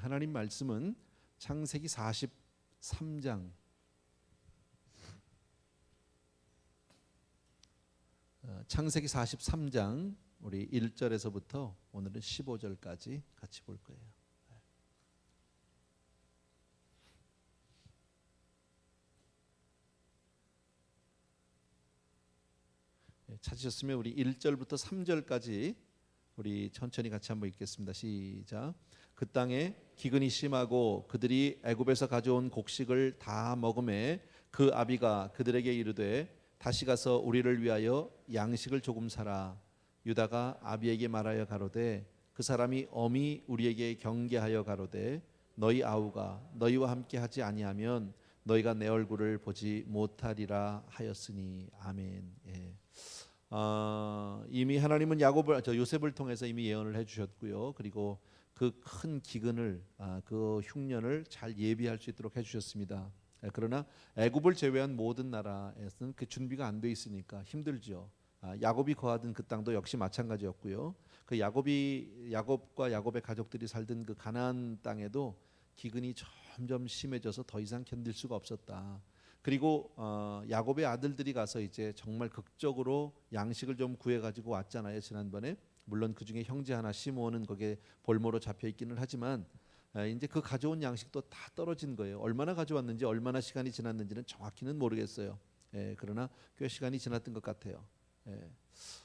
하나님 말씀은 창세기 43장 창세기 43장 우리 1절에서부터 오늘은 15절까지 같이 볼 거예요. 찾으셨으면 우리 1절부터 3절까지 우리 천천히 같이 한번 읽겠습니다. 시작. 그 땅에 기근이 심하고 그들이 애굽에서 가져온 곡식을 다 먹음에 그 아비가 그들에게 이르되 다시 가서 우리를 위하여 양식을 조금 사라. 유다가 아비에게 말하여 가로되 그 사람이 엄히 우리에게 경계하여 가로되 너희 아우가 너희와 함께 하지 아니하면 너희가 내 얼굴을 보지 못하리라 하였으니. 아멘. 예. 이미 하나님은 요셉을 통해서 이미 예언을 해주셨고요. 그리고 그 큰 기근을 그 흉년을 잘 예비할 수 있도록 해주셨습니다. 그러나 애굽을 제외한 모든 나라에서는 그 준비가 안 돼 있으니까 힘들죠. 야곱이 거하던 그 땅도 역시 마찬가지였고요. 그 야곱과 야곱의 가족들이 살던 그 가나안 땅에도 기근이 점점 심해져서 더 이상 견딜 수가 없었다. 그리고 야곱의 아들들이 가서 이제 정말 극적으로 양식을 좀 구해가지고 왔잖아요. 지난번에 물론 그 중에 형제 하나 시므온은 거기에 볼모로 잡혀 있기는 하지만 이제 그 가져온 양식도 다 떨어진 거예요. 얼마나 가져왔는지 얼마나 시간이 지났는지는 정확히는 모르겠어요. 그러나 꽤 시간이 지났던 것 같아요.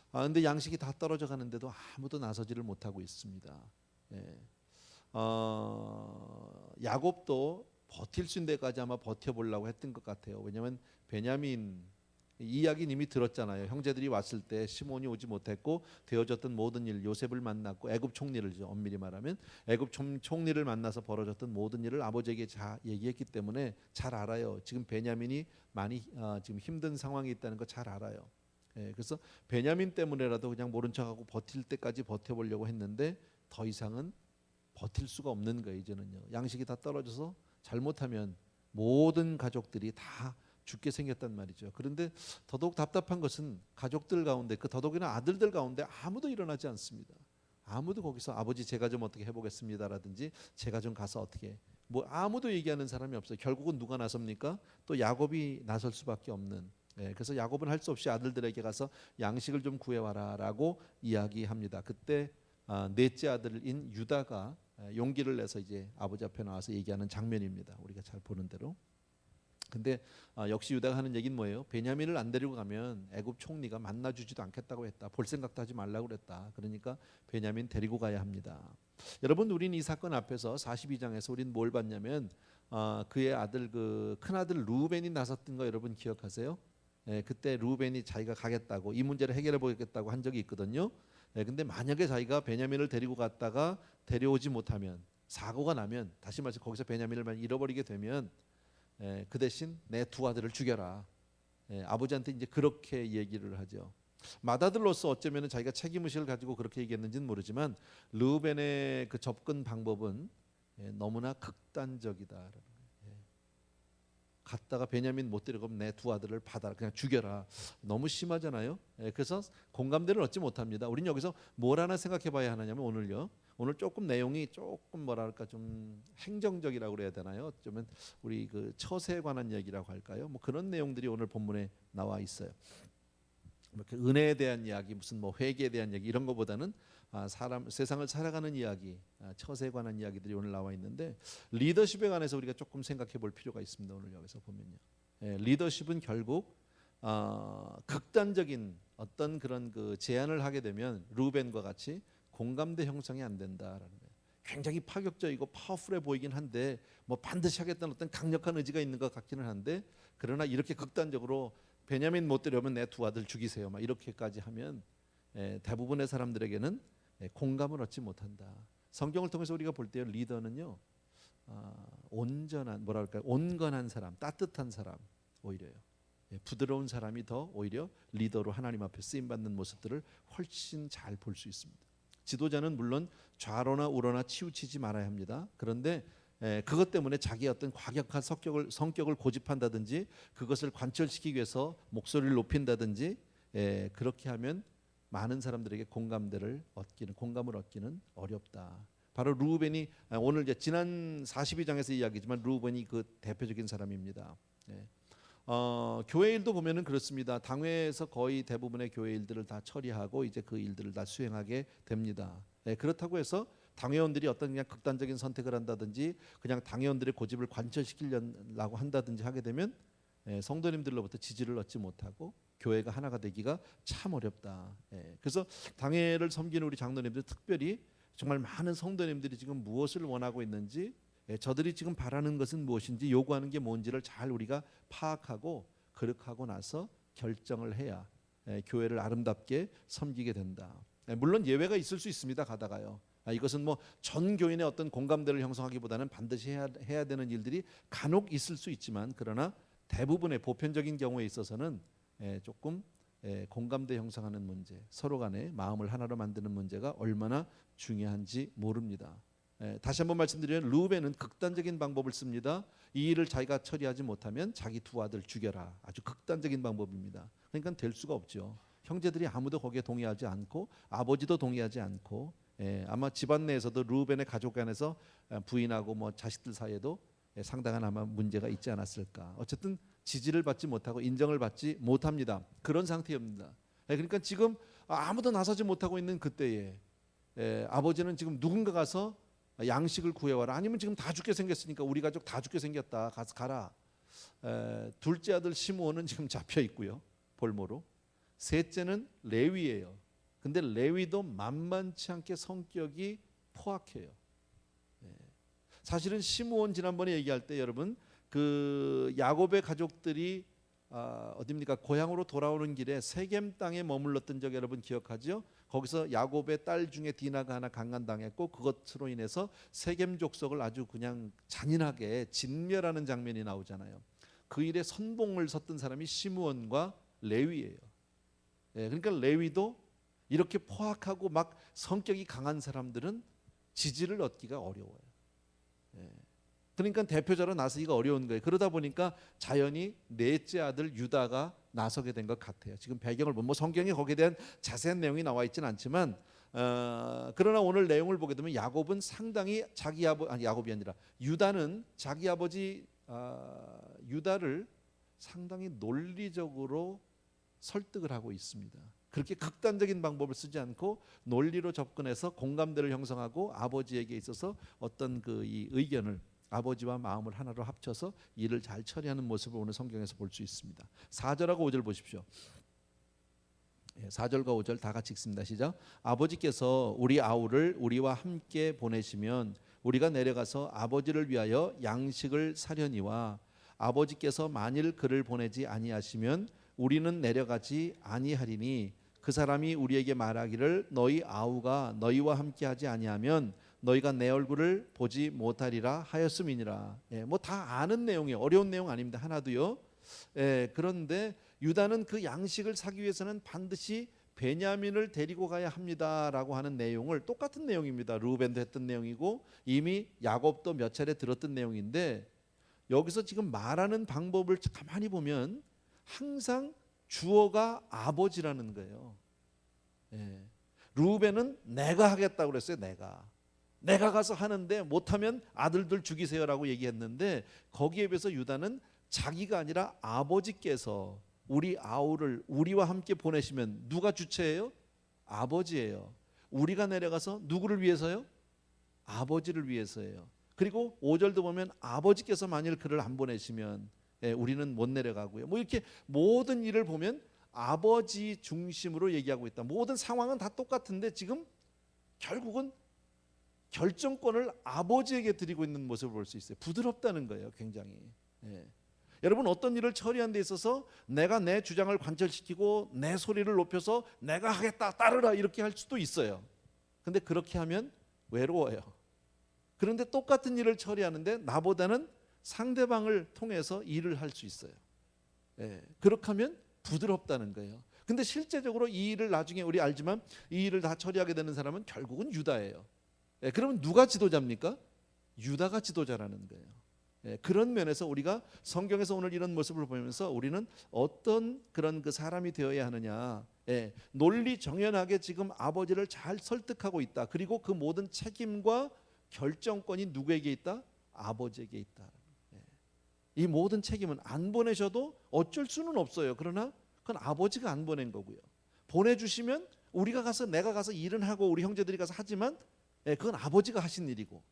근데 양식이 다 떨어져 가는데도 아무도 나서지를 못하고 있습니다. 야곱도 버틸 수 있는 데까지 아마 버텨보려고 했던 것 같아요. 왜냐하면 베냐민 이 이야기는 이미 들었잖아요. 형제들이 왔을 때 시몬이 오지 못했고 되어졌던 모든 일, 요셉을 만났고 애굽 총리를 엄밀히 말하면 애굽 총리를 만나서 벌어졌던 모든 일을 아버지에게 다 얘기했기 때문에 잘 알아요. 지금 베냐민이 많이 지금 힘든 상황이 있다는 거 잘 알아요. 그래서 베냐민 때문에라도 그냥 모른 척하고 버틸 때까지 버텨보려고 했는데 더 이상은 버틸 수가 없는 거예요. 이제는요. 양식이 다 떨어져서 잘못하면 모든 가족들이 다 죽게 생겼단 말이죠. 그런데 더더욱 답답한 것은 가족들 가운데 그 더더욱이나 아들들 가운데 아무도 일어나지 않습니다. 아무도 거기서 아버지 제가 좀 어떻게 해보겠습니다라든지 제가 좀 가서 어떻게 뭐 아무도 얘기하는 사람이 없어요. 결국은 누가 나섭니까? 또 야곱이 나설 수밖에 없는. 그래서 야곱은 할 수 없이 아들들에게 가서 양식을 좀 구해와라라고 이야기합니다. 그때 넷째 아들인 유다가 용기를 내서 이제 아버지 앞에 나와서 얘기하는 장면입니다. 우리가 잘 보는 대로. 근데 역시 유다가 하는 얘기는 뭐예요? 베냐민을 안 데리고 가면 애굽 총리가 만나주지도 않겠다고 했다. 볼 생각도 하지 말라고 그랬다. 그러니까 베냐민 데리고 가야 합니다. 여러분, 우리는 이 사건 앞에서 42장에서 우리는 뭘 봤냐면 그의 아들 그 큰아들 루벤이 나섰던 거 여러분 기억하세요? 그때 루벤이 자기가 가겠다고 이 문제를 해결해 보겠다고 한 적이 있거든요. 근데 만약에 자기가 베냐민을 데리고 갔다가 데려오지 못하면 사고가 나면 다시 말해서 거기서 베냐민을 잃어버리게 되면 그 대신 내 두 아들을 죽여라. 아버지한테 이제 그렇게 얘기를 하죠. 맏아들로서 어쩌면 자기가 책임의식을 가지고 그렇게 얘기했는지는 모르지만 르우벤의 그 접근 방법은 너무나 극단적이다. 갔다가 베냐민 못 데려가면 내 두 아들을 받아라. 그냥 죽여라. 너무 심하잖아요. 그래서 공감대를 얻지 못합니다. 우리는 여기서 뭘 하나 생각해 봐야 하느냐면 오늘 조금 내용이 조금 뭐랄까 좀 행정적이라고 그래야 되나요? 어쩌면 우리 그 처세에 관한 얘기라고 할까요? 뭐 그런 내용들이 오늘 본문에 나와 있어요. 이렇게 은혜에 대한 이야기, 무슨 뭐 회개에 대한 얘기 이런 것보다는 세상을 살아가는 이야기, 처세에 관한 이야기들이 오늘 나와 있는데 리더십에 관해서 우리가 조금 생각해 볼 필요가 있습니다. 오늘 여기서 보면요, 리더십은 결국 극단적인 어떤 그런 그 제안을 하게 되면 루벤과 같이 공감대 형성이 안 된다라는 거예요. 굉장히 파격적이고 파워풀해 보이긴 한데 뭐 반드시 하겠다는 어떤 강력한 의지가 있는 것 같기는 한데 그러나 이렇게 극단적으로 베냐민 못 데려오면 내 두 아들 죽이세요. 막 이렇게까지 하면 대부분의 사람들에게는 공감을 얻지 못한다. 성경을 통해서 우리가 볼 때 리더는요, 온전한 뭐랄까요, 온건한 사람, 따뜻한 사람 오히려요. 부드러운 사람이 더 오히려 리더로 하나님 앞에 쓰임 받는 모습들을 훨씬 잘 볼 수 있습니다. 지도자는 물론 좌로나 우로나 치우치지 말아야 합니다. 그런데 그것 때문에 자기의 어떤 과격한 성격을 고집한다든지 그것을 관철시키기 위해서 목소리를 높인다든지 그렇게 하면 많은 사람들에게 공감을 얻기는 어렵다. 바로 르우벤이 오늘 이제 지난 42장에서 이야기지만 르우벤이 그 대표적인 사람입니다. 예. 교회 일도 보면은 그렇습니다. 당회에서 거의 대부분의 교회 일들을 다 처리하고 이제 그 일들을 다 수행하게 됩니다. 예, 그렇다고 해서 당회원들이 어떤 그냥 극단적인 선택을 한다든지 그냥 당회원들의 고집을 관철시키려고 한다든지 하게 되면 성도님들로부터 지지를 얻지 못하고 교회가 하나가 되기가 참 어렵다. 그래서 당회를 섬기는 우리 장로님들 특별히 정말 많은 성도님들이 지금 무엇을 원하고 있는지 저들이 지금 바라는 것은 무엇인지 요구하는 게 뭔지를 잘 우리가 파악하고 그렇게 나서 결정을 해야 교회를 아름답게 섬기게 된다. 물론 예외가 있을 수 있습니다. 가다가요. 이것은 뭐 전 교인의 어떤 공감대를 형성하기보다는 반드시 해야 되는 일들이 간혹 있을 수 있지만 그러나 대부분의 보편적인 경우에 있어서는 조금 공감대 형성하는 문제, 서로 간에 마음을 하나로 만드는 문제가 얼마나 중요한지 모릅니다. 다시 한번 말씀드리면 르우벤은 극단적인 방법을 씁니다. 이 일을 자기가 처리하지 못하면 자기 두 아들 죽여라. 아주 극단적인 방법입니다. 그러니까 될 수가 없죠. 형제들이 아무도 거기에 동의하지 않고 아버지도 동의하지 않고 아마 집안 내에서도 르우벤의 가족 간에서 부인하고 뭐 자식들 사이에도 상당한 아마 문제가 있지 않았을까. 어쨌든 지지를 받지 못하고 인정을 받지 못합니다. 그런 상태입니다. 그러니까 지금 아무도 나서지 못하고 있는 그때에 아버지는 지금 누군가 가서 양식을 구해와라. 아니면 지금 다 죽게 생겼으니까 우리 가족 다 죽게 생겼다. 가서 가라. 둘째 아들 시므온은 지금 잡혀 있고요. 볼모로. 셋째는 레위예요. 근데 레위도 만만치 않게 성격이 포악해요. 사실은 시므온 지난번에 얘기할 때 여러분 그 야곱의 가족들이 어디입니까? 고향으로 돌아오는 길에 세겜 땅에 머물렀던 적 여러분 기억하죠? 거기서 야곱의 딸 중에 디나가 하나 강간당했고 그것으로 인해서 세겜 족속을 아주 그냥 잔인하게 진멸하는 장면이 나오잖아요. 그 일에 선봉을 섰던 사람이 시므온과 레위예요. 그러니까 레위도 이렇게 포악하고 막 성격이 강한 사람들은 지지를 얻기가 어려워요. 그러니까 대표자로 나서기가 어려운 거예요. 그러다 보니까 자연히 넷째 아들 유다가 나서게 된 것 같아요. 지금 배경을 보면 뭐 성경에 거기에 대한 자세한 내용이 나와 있지는 않지만 그러나 오늘 내용을 보게 되면 야곱은 상당히 야곱이 아니라 유다는 자기 아버지 유다를 상당히 논리적으로 설득을 하고 있습니다. 그렇게 극단적인 방법을 쓰지 않고 논리로 접근해서 공감대를 형성하고 아버지에게 있어서 어떤 그 이 의견을 아버지와 마음을 하나로 합쳐서 일을 잘 처리하는 모습을 오늘 성경에서 볼 수 있습니다. 4절하고 5절 보십시오. 4절과 5절 다 같이 읽습니다. 시작. 아버지께서 우리 아우를 우리와 함께 보내시면 우리가 내려가서 아버지를 위하여 양식을 사려니와 아버지께서 만일 그를 보내지 아니하시면 우리는 내려가지 아니하리니 그 사람이 우리에게 말하기를 너희 아우가 너희와 함께하지 아니하면 너희가 내 얼굴을 보지 못하리라 하였음이니라. 뭐 다 아는 내용이에요. 어려운 내용 아닙니다. 하나도요. 그런데 유다는 그 양식을 사기 위해서는 반드시 베냐민을 데리고 가야 합니다라고 하는 내용을 똑같은 내용입니다. 르우벤도 했던 내용이고 이미 야곱도 몇 차례 들었던 내용인데 여기서 지금 말하는 방법을 가만히 보면 항상 주어가 아버지라는 거예요. 르우벤은 내가 하겠다고 그랬어요. 내가 가서 하는데 못하면 아들들 죽이세요라고 얘기했는데 거기에 비해서 유다는 자기가 아니라 아버지께서 우리 아우를 우리와 함께 보내시면 누가 주체예요? 아버지예요. 우리가 내려가서 누구를 위해서요? 아버지를 위해서예요. 그리고 5절도 보면 아버지께서 만일 그를 안 보내시면 우리는 못 내려가고요. 뭐 이렇게 모든 일을 보면 아버지 중심으로 얘기하고 있다. 모든 상황은 다 똑같은데 지금 결국은 결정권을 아버지에게 드리고 있는 모습을 볼 수 있어요. 부드럽다는 거예요. 굉장히. 여러분 어떤 일을 처리하는 데 있어서 내가 내 주장을 관철시키고 내 소리를 높여서 내가 하겠다 따르라 이렇게 할 수도 있어요. 근데 그렇게 하면 외로워요. 그런데 똑같은 일을 처리하는데 나보다는 상대방을 통해서 일을 할 수 있어요. 그렇게 하면 부드럽다는 거예요. 근데 실제적으로 이 일을 나중에 우리 알지만 이 일을 다 처리하게 되는 사람은 결국은 유다예요. 그러면 누가 지도자입니까? 유다가 지도자라는 거예요. 그런 면에서 우리가 성경에서 오늘 이런 모습을 보면서 우리는 어떤 그런 그 사람이 되어야 하느냐. 논리 정연하게 지금 아버지를 잘 설득하고 있다. 그리고 그 모든 책임과 결정권이 누구에게 있다? 아버지에게 있다. 이 모든 책임은 안 보내셔도 어쩔 수는 없어요. 그러나 그건 아버지가 안 보낸 거고요. 보내주시면 우리가 가서 내가 가서 일은 하고 우리 형제들이 가서 하지만 그건 아버지가 하신 일이고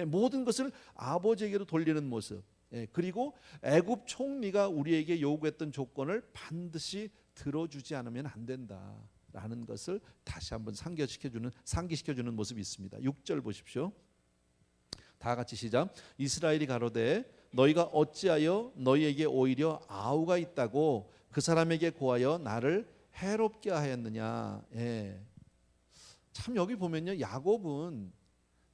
모든 것을 아버지에게로 돌리는 모습. 그리고 애굽 총리가 우리에게 요구했던 조건을 반드시 들어주지 않으면 안 된다라는 것을 다시 한번 상기시켜주는 모습이 있습니다. 6절 보십시오. 다 같이 시작. 이스라엘이 가로되 너희가 어찌하여 너희에게 오히려 아우가 있다고 그 사람에게 고하여 나를 해롭게 하였느냐. 참 여기 보면요, 야곱은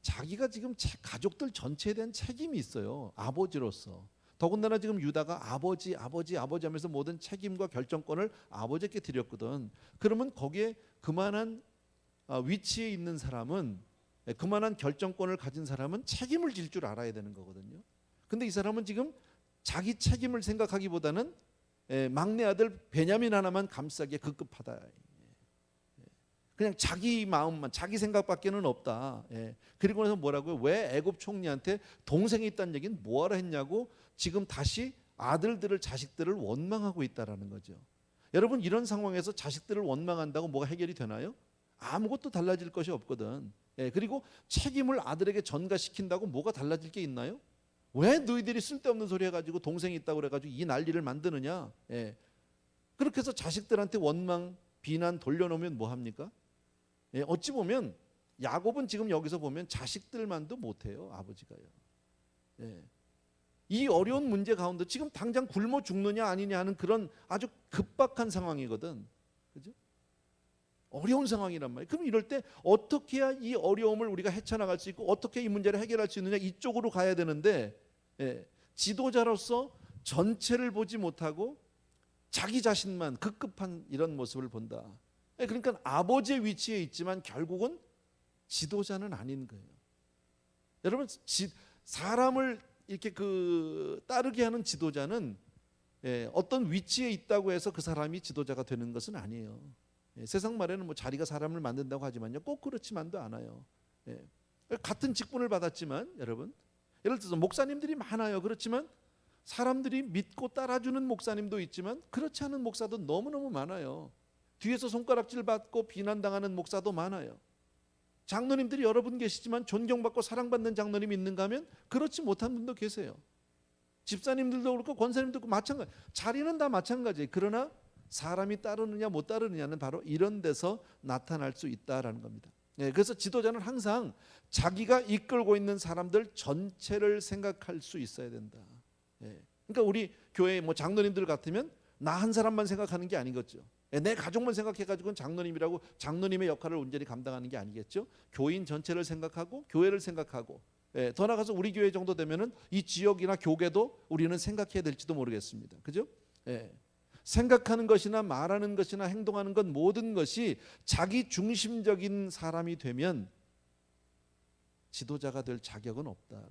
자기가 지금 가족들 전체에 대한 책임이 있어요. 아버지로서. 더군다나 지금 유다가 아버지 하면서 모든 책임과 결정권을 아버지께 드렸거든. 그러면 거기에 그만한 위치에 있는 사람은, 그만한 결정권을 가진 사람은 책임을 질 줄 알아야 되는 거거든요. 근데 이 사람은 지금 자기 책임을 생각하기보다는 막내 아들 베냐민 하나만 감싸기에 급급하다. 그냥 자기 마음만, 자기 생각밖에는 없다. 그리고 나서 뭐라고요? 왜 애굽 총리한테 동생이 있다는 얘기는 뭐하러 했냐고 지금 다시 아들들을, 자식들을 원망하고 있다라는 거죠. 여러분, 이런 상황에서 자식들을 원망한다고 뭐가 해결이 되나요? 아무것도 달라질 것이 없거든. 그리고 책임을 아들에게 전가시킨다고 뭐가 달라질 게 있나요? 왜 너희들이 쓸데없는 소리 해가지고 동생이 있다고 그래가지고 이 난리를 만드느냐. 그렇게 해서 자식들한테 원망, 비난 돌려놓으면 뭐합니까? 어찌 보면 야곱은 지금 여기서 보면 자식들만도 못해요. 아버지가요. 이 어려운 문제 가운데 지금 당장 굶어 죽느냐 아니냐 하는 그런 아주 급박한 상황이거든. 그죠? 어려운 상황이란 말이에요. 그럼 이럴 때 어떻게 해야 이 어려움을 우리가 헤쳐나갈 수 있고 어떻게 이 문제를 해결할 수 있느냐, 이쪽으로 가야 되는데 지도자로서 전체를 보지 못하고 자기 자신만 급급한 이런 모습을 본다. 그러니까 아버지의 위치에 있지만 결국은 지도자는 아닌 거예요. 여러분, 사람을 이렇게 따르게 하는 지도자는 어떤 위치에 있다고 해서 그 사람이 지도자가 되는 것은 아니에요. 세상 말에는 뭐 자리가 사람을 만든다고 하지만요, 꼭 그렇지만도 않아요. 같은 직분을 받았지만 여러분, 예를 들어서 목사님들이 많아요. 그렇지만 사람들이 믿고 따라주는 목사님도 있지만 그렇지 않은 목사도 너무너무 많아요. 뒤에서 손가락질 받고 비난당하는 목사도 많아요. 장로님들이 여러 분 계시지만 존경받고 사랑받는 장로님이 있는가 하면 그렇지 못한 분도 계세요. 집사님들도 그렇고 권사님도 그렇고 마찬가지. 자리는 다 마찬가지예요. 그러나 사람이 따르느냐 못 따르느냐는 바로 이런 데서 나타날 수 있다라는 겁니다. 그래서 지도자는 항상 자기가 이끌고 있는 사람들 전체를 생각할 수 있어야 된다. 그러니까 우리 교회 뭐 장로님들 같으면 나 한 사람만 생각하는 게 아니겠죠. 내 가족만 생각해가지고는 장로님이라고 장로님의 역할을 온전히 감당하는 게 아니겠죠. 교인 전체를 생각하고 교회를 생각하고, 더 나가서 우리 교회 정도 되면은 이 지역이나 교계도 우리는 생각해야 될지도 모르겠습니다. 그죠? 생각하는 것이나 말하는 것이나 행동하는 것 모든 것이 자기 중심적인 사람이 되면 지도자가 될 자격은 없다.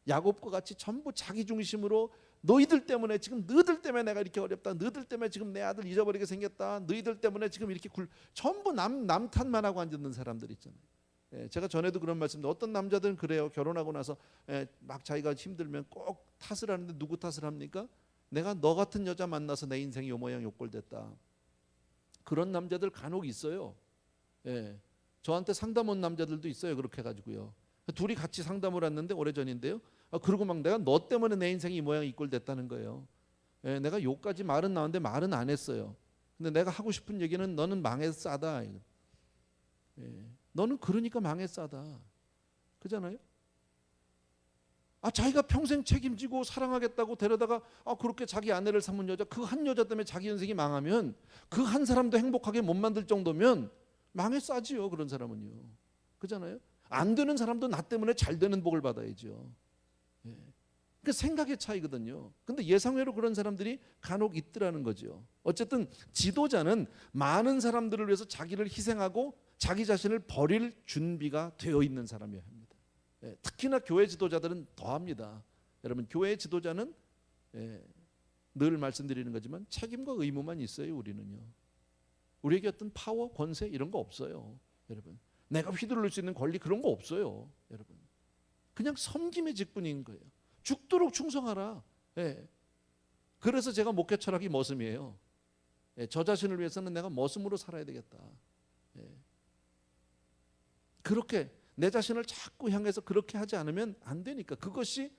야곱과 같이 전부 자기 중심으로 너희들 때문에 지금 너희들 때문에 내가 이렇게 어렵다. 너희들 때문에 지금 내 아들 잊어버리게 생겼다. 너희들 때문에 지금 이렇게 전부 남 탓만 하고 앉는 사람들 있잖아요. 제가 전에도 그런 말씀인데 어떤 남자들은 그래요. 결혼하고 나서 막 자기가 힘들면 꼭 탓을 하는데 누구 탓을 합니까? 내가 너 같은 여자 만나서 내 인생이 요 모양 요 꼴 됐다. 그런 남자들 간혹 있어요. 저한테 상담 온 남자들도 있어요. 그렇게 해가지고요. 둘이 같이 상담을 했는데 오래전인데요. 그러고 막 내가 너 때문에 내 인생이 이 모양 이 꼴 됐다는 거예요. 내가 요까지 말은 나왔는데 말은 안 했어요. 근데 내가 하고 싶은 얘기는 너는 망해 싸다. 너는 그러니까 망해 싸다. 그잖아요. 자기가 평생 책임지고 사랑하겠다고 데려다가 그렇게 자기 아내를 삼은 여자, 그 한 여자 때문에 자기 인생이 망하면 그 한 사람도 행복하게 못 만들 정도면 망해 싸지요. 그런 사람은요. 그잖아요. 안 되는 사람도 나 때문에 잘 되는 복을 받아야죠. 그 생각의 차이거든요. 근데 예상외로 그런 사람들이 간혹 있더라는 거죠. 어쨌든 지도자는 많은 사람들을 위해서 자기를 희생하고 자기 자신을 버릴 준비가 되어 있는 사람이어야 합니다. 특히나 교회 지도자들은 더합니다. 여러분, 교회 지도자는 늘 말씀드리는 거지만 책임과 의무만 있어요. 우리는요. 우리에게 어떤 파워, 권세 이런 거 없어요. 여러분, 내가 휘두를 수 있는 권리 그런 거 없어요. 여러분, 그냥 섬김의 직분인 거예요. 죽도록 충성하라. 예. 그래서 제가 목회 철학이 머슴이에요. 예. 저 자신을 위해서는 내가 머슴으로 살아야 되겠다. 예. 그렇게 내 자신을 자꾸 향해서 그렇게 하지 않으면 안 되니까. 그것이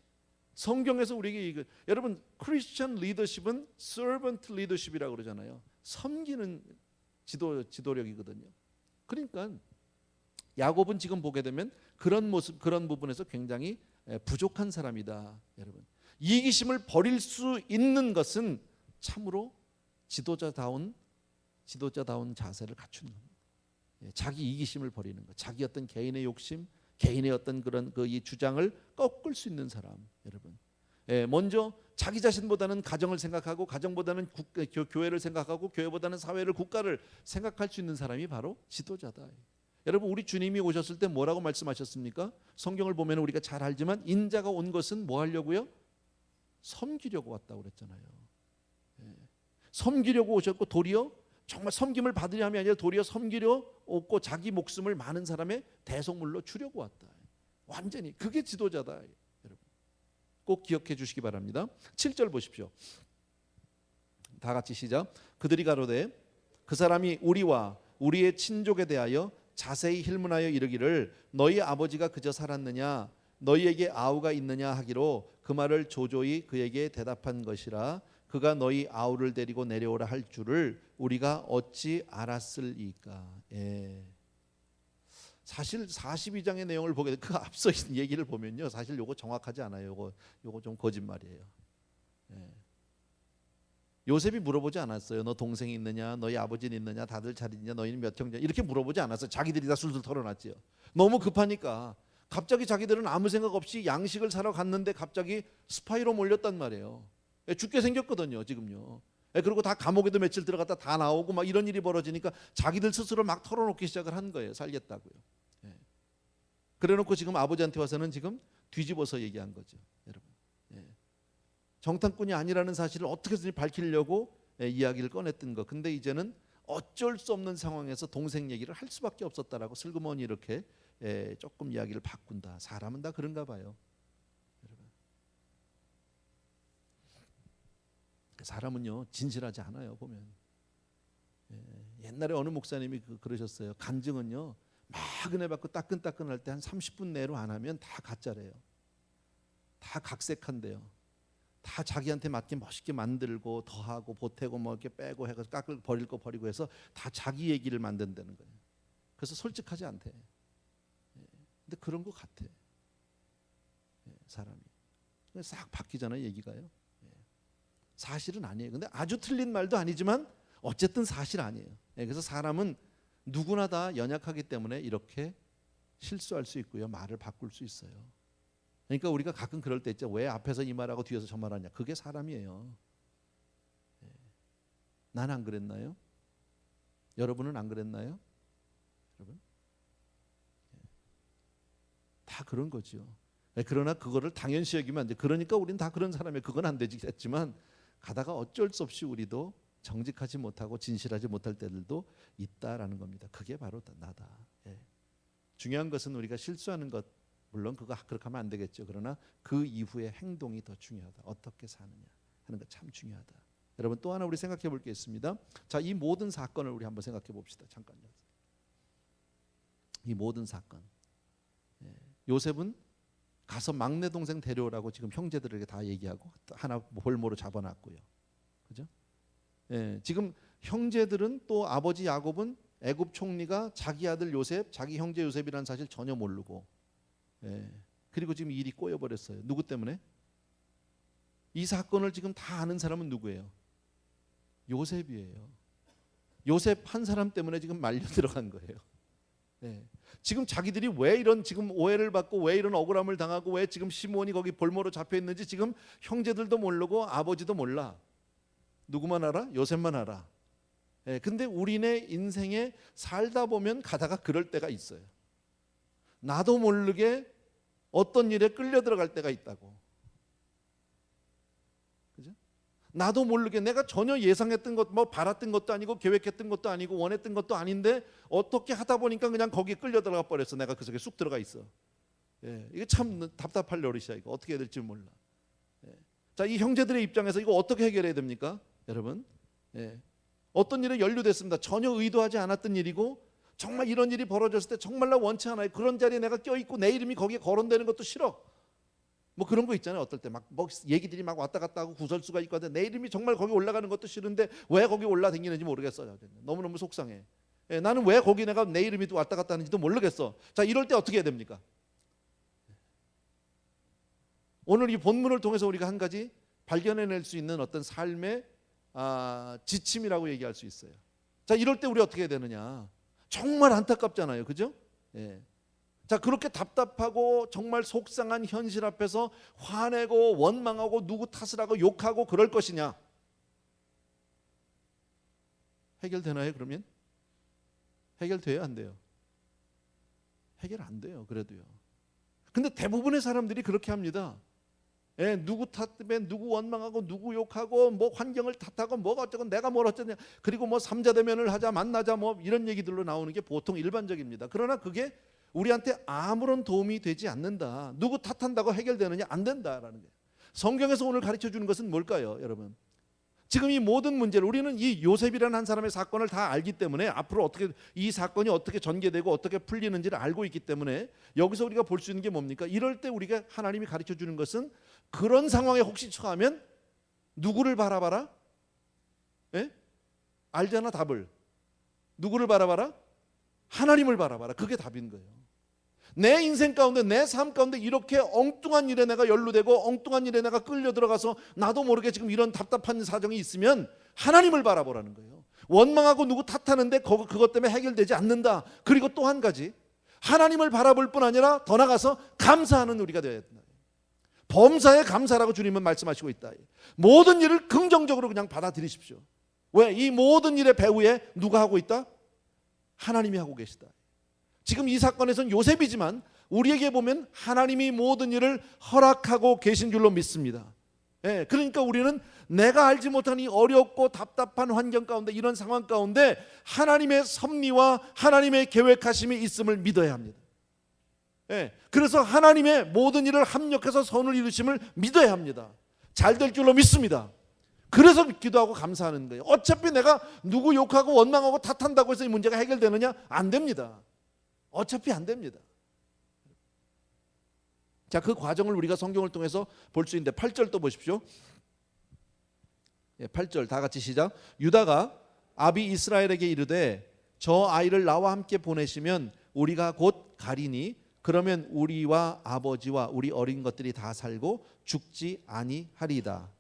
성경에서 우리에게 여러분 크리스천 리더십은 서번트 리더십이라고 그러잖아요. 섬기는 지도력이거든요. 그러니까 야곱은 지금 보게 되면 그런 모습, 그런 부분에서 굉장히 부족한 사람이다. 여러분, 이기심을 버릴 수 있는 것은 참으로 지도자다운 자세를 갖추는 겁니다. 자기 이기심을 버리는 것, 자기 어떤 개인의 욕심, 개인의 어떤 그런 이 주장을 꺾을 수 있는 사람, 여러분. 먼저 자기 자신보다는 가정을 생각하고, 가정보다는 교회를 생각하고, 교회보다는 사회를, 국가를 생각할 수 있는 사람이 바로 지도자다. 여러분, 우리 주님이 오셨을 때 뭐라고 말씀하셨습니까? 성경을 보면 우리가 잘 알지만 인자가 온 것은 뭐 하려고요? 섬기려고 왔다고 그랬잖아요. 섬기려고 오셨고, 도리어 정말 섬김을 받으려 함이 아니라 도리어 섬기려 오고 자기 목숨을 많은 사람의 대속물로 주려고 왔다. 완전히 그게 지도자다. 여러분, 꼭 기억해 주시기 바랍니다. 7절 보십시오. 다 같이 시작. 그들이 가로되 그 사람이 우리와 우리의 친족에 대하여 자세히 힐문하여 이르기를 너희 아버지가 그저 살았느냐 너희에게 아우가 있느냐 하기로 그 말을 조조히 그에게 대답한 것이라. 그가 너희 아우를 데리고 내려오라 할 줄을 우리가 어찌 알았을이까. 예. 사실 42장의 내용을 보게 되면 그 앞서 있는 얘기를 보면요, 사실 요거 정확하지 않아요. 요거 좀 거짓말이에요. 예. 요셉이 물어보지 않았어요. 너 동생이 있느냐, 너희 아버지는 있느냐, 다들 잘 있느냐, 너희는 몇 형제, 이렇게 물어보지 않았어요. 자기들이 다 술술 털어놨지요. 너무 급하니까 갑자기 자기들은 아무 생각 없이 양식을 사러 갔는데 갑자기 스파이로 몰렸단 말이에요. 죽게 생겼거든요, 지금요. 그리고 다 감옥에도 며칠 들어갔다 다 나오고 막 이런 일이 벌어지니까 자기들 스스로 막 털어놓기 시작을 한 거예요. 살겠다고요. 그래놓고 지금 아버지한테 와서는 지금 뒤집어서 얘기한 거죠, 여러분. 정탐꾼이 아니라는 사실을 어떻게든지 밝히려고 이야기를 꺼냈던 거. 근데 이제는 어쩔 수 없는 상황에서 동생 얘기를 할 수밖에 없었다라고 슬그머니 이렇게 조금 이야기를 바꾼다. 사람은 다 그런가 봐요. 사람은요 진실하지 않아요. 보면 옛날에 어느 목사님이 그러셨어요. 간증은요 막 은혜 받고 따끈따끈할 때 한 30분 내로 안 하면 다 가짜래요. 다 각색한대요. 다 자기한테 맞게 멋있게 만들고 더하고 보태고 뭐 이렇게 빼고 해서 깎을 버릴 거 버리고 해서 다 자기 얘기를 만든다는 거예요. 그래서 솔직하지 않대. 근데 그런 것 같아. 사람이 싹 바뀌잖아요, 얘기가요. 사실은 아니에요. 근데 아주 틀린 말도 아니지만 어쨌든 사실 아니에요. 그래서 사람은 누구나 다 연약하기 때문에 이렇게 실수할 수 있고요. 말을 바꿀 수 있어요. 그러니까 우리가 가끔 그럴 때 있죠. 왜 앞에서 이 말하고 뒤에서 저 말하냐. 그게 사람이에요. 난 안 그랬나요? 여러분은 안 그랬나요? 여러분? 다 그런 거죠. 그러나 그거를 당연시 여기면 안 돼. 그러니까 우린 다 그런 사람이에요. 그건 안 되지 했지만 가다가 어쩔 수 없이 우리도 정직하지 못하고 진실하지 못할 때들도 있다라는 겁니다. 그게 바로 나다. 중요한 것은 우리가 실수하는 것, 물론 그거 그렇게 하면 안 되겠죠. 그러나 그 이후의 행동이 더 중요하다. 어떻게 사느냐 하는 거 참 중요하다. 여러분, 또 하나 우리 생각해 볼 게 있습니다. 자, 이 모든 사건을 우리 한번 생각해 봅시다. 잠깐요. 이 모든 사건. 요셉은 가서 막내 동생 데려오라고 지금 형제들에게 다 얘기하고 하나 볼모로 잡아놨고요. 그죠? 지금 형제들은 또 아버지 야곱은 애굽 총리가 자기 아들 요셉, 자기 형제 요셉이라는 사실 전혀 모르고, 그리고 지금 일이 꼬여버렸어요. 누구 때문에? 이 사건을 지금 다 아는 사람은 누구예요? 요셉이에요. 요셉 한 사람 때문에 지금 말려 들어간 거예요. 지금 자기들이 왜 이런 지금 오해를 받고 왜 이런 억울함을 당하고 왜 지금 시몬이 거기 볼모로 잡혀 있는지 지금 형제들도 모르고 아버지도 몰라. 누구만 알아? 요셉만 알아. 근데 우리네 인생에 살다 보면 가다가 그럴 때가 있어요. 나도 모르게 어떤 일에 끌려 들어갈 때가 있다고. 그죠? 나도 모르게 내가 전혀 예상했던 것, 뭐 바랐던 것도 아니고 계획했던 것도 아니고 원했던 것도 아닌데 어떻게 하다 보니까 그냥 거기에 끌려 들어가 버렸어. 내가 그 속에 쑥 들어가 있어. 이게 참 답답할 노릇이야. 이거 어떻게 해야 될지 몰라. 자, 이 형제들의 입장에서 이거 어떻게 해결해야 됩니까, 여러분? 어떤 일에 연루됐습니다. 전혀 의도하지 않았던 일이고 정말 이런 일이 벌어졌을 때 정말 나 원치 않아요. 그런 자리에 내가 껴있고 내 이름이 거기에 거론되는 것도 싫어. 뭐 그런 거 있잖아요. 어떨 때 막 뭐 얘기들이 막 왔다 갔다 하고 구설수가 있고 하는데 내 이름이 정말 거기 올라가는 것도 싫은데 왜 거기 올라다니는지 모르겠어요. 너무너무 속상해. 나는 왜 거기 내가 내 이름이 왔다 갔다 하는지도 모르겠어. 자, 이럴 때 어떻게 해야 됩니까? 오늘 이 본문을 통해서 우리가 한 가지 발견해낼 수 있는 어떤 삶의 지침이라고 얘기할 수 있어요. 자, 이럴 때 우리 어떻게 해야 되느냐? 정말 안타깝잖아요, 그죠? 자, 그렇게 답답하고 정말 속상한 현실 앞에서 화내고 원망하고 누구 탓을 하고 욕하고 그럴 것이냐? 해결되나요, 그러면? 해결돼요, 안 돼요? 해결 안 돼요, 그래도요. 근데 대부분의 사람들이 그렇게 합니다. 누구 탓에 누구 원망하고 누구 욕하고 뭐 환경을 탓하고 뭐가 어쩌고 내가 뭘 어쩌냐, 그리고 뭐 삼자대면을 하자, 만나자, 뭐 이런 얘기들로 나오는 게 보통 일반적입니다. 그러나 그게 우리한테 아무런 도움이 되지 않는다. 누구 탓한다고 해결되느냐? 안 된다라는 거예요. 성경에서 오늘 가르쳐 주는 것은 뭘까요, 여러분? 지금 이 모든 문제를 우리는 이 요셉이라는 한 사람의 사건을 다 알기 때문에 앞으로 어떻게 이 사건이 어떻게 전개되고 어떻게 풀리는지를 알고 있기 때문에 여기서 우리가 볼 수 있는 게 뭡니까? 이럴 때 우리가 하나님이 가르쳐 주는 것은 그런 상황에 혹시 처하면 누구를 바라봐라? 알잖아, 답을. 누구를 바라봐라? 하나님을 바라봐라. 그게 답인 거예요. 내 인생 가운데, 내 삶 가운데 이렇게 엉뚱한 일에 내가 연루되고 엉뚱한 일에 내가 끌려 들어가서 나도 모르게 지금 이런 답답한 사정이 있으면 하나님을 바라보라는 거예요. 원망하고 누구 탓하는데 그것 때문에 해결되지 않는다. 그리고 또 한 가지, 하나님을 바라볼 뿐 아니라 더 나가서 감사하는 우리가 되어야 된다. 범사에 감사라고 주님은 말씀하시고 있다. 모든 일을 긍정적으로 그냥 받아들이십시오. 왜? 이 모든 일의 배후에 누가 하고 있다? 하나님이 하고 계시다. 지금 이 사건에서는 요셉이지만 우리에게 보면 하나님이 모든 일을 허락하고 계신 줄로 믿습니다. 그러니까 우리는 내가 알지 못한 이 어렵고 답답한 환경 가운데, 이런 상황 가운데 하나님의 섭리와 하나님의 계획하심이 있음을 믿어야 합니다. 그래서 하나님의 모든 일을 합력해서 선을 이루심을 믿어야 합니다. 잘 될 줄로 믿습니다. 그래서 기도하고 감사하는 거예요. 어차피 내가 누구 욕하고 원망하고 탓한다고 해서 이 문제가 해결되느냐? 안 됩니다. 어차피 안 됩니다. 자, 그 과정을 우리가 성경을 통해서 볼 수 있는데 8절 또 보십시오. 8절 다 같이 시작. 유다가 아비 이스라엘에게 이르되 저 아이를 나와 함께 보내시면 우리가 곧 가리니 그러면 우리와 아버지와 우리 어린 것들이 다 살고 죽지 아니하리이다.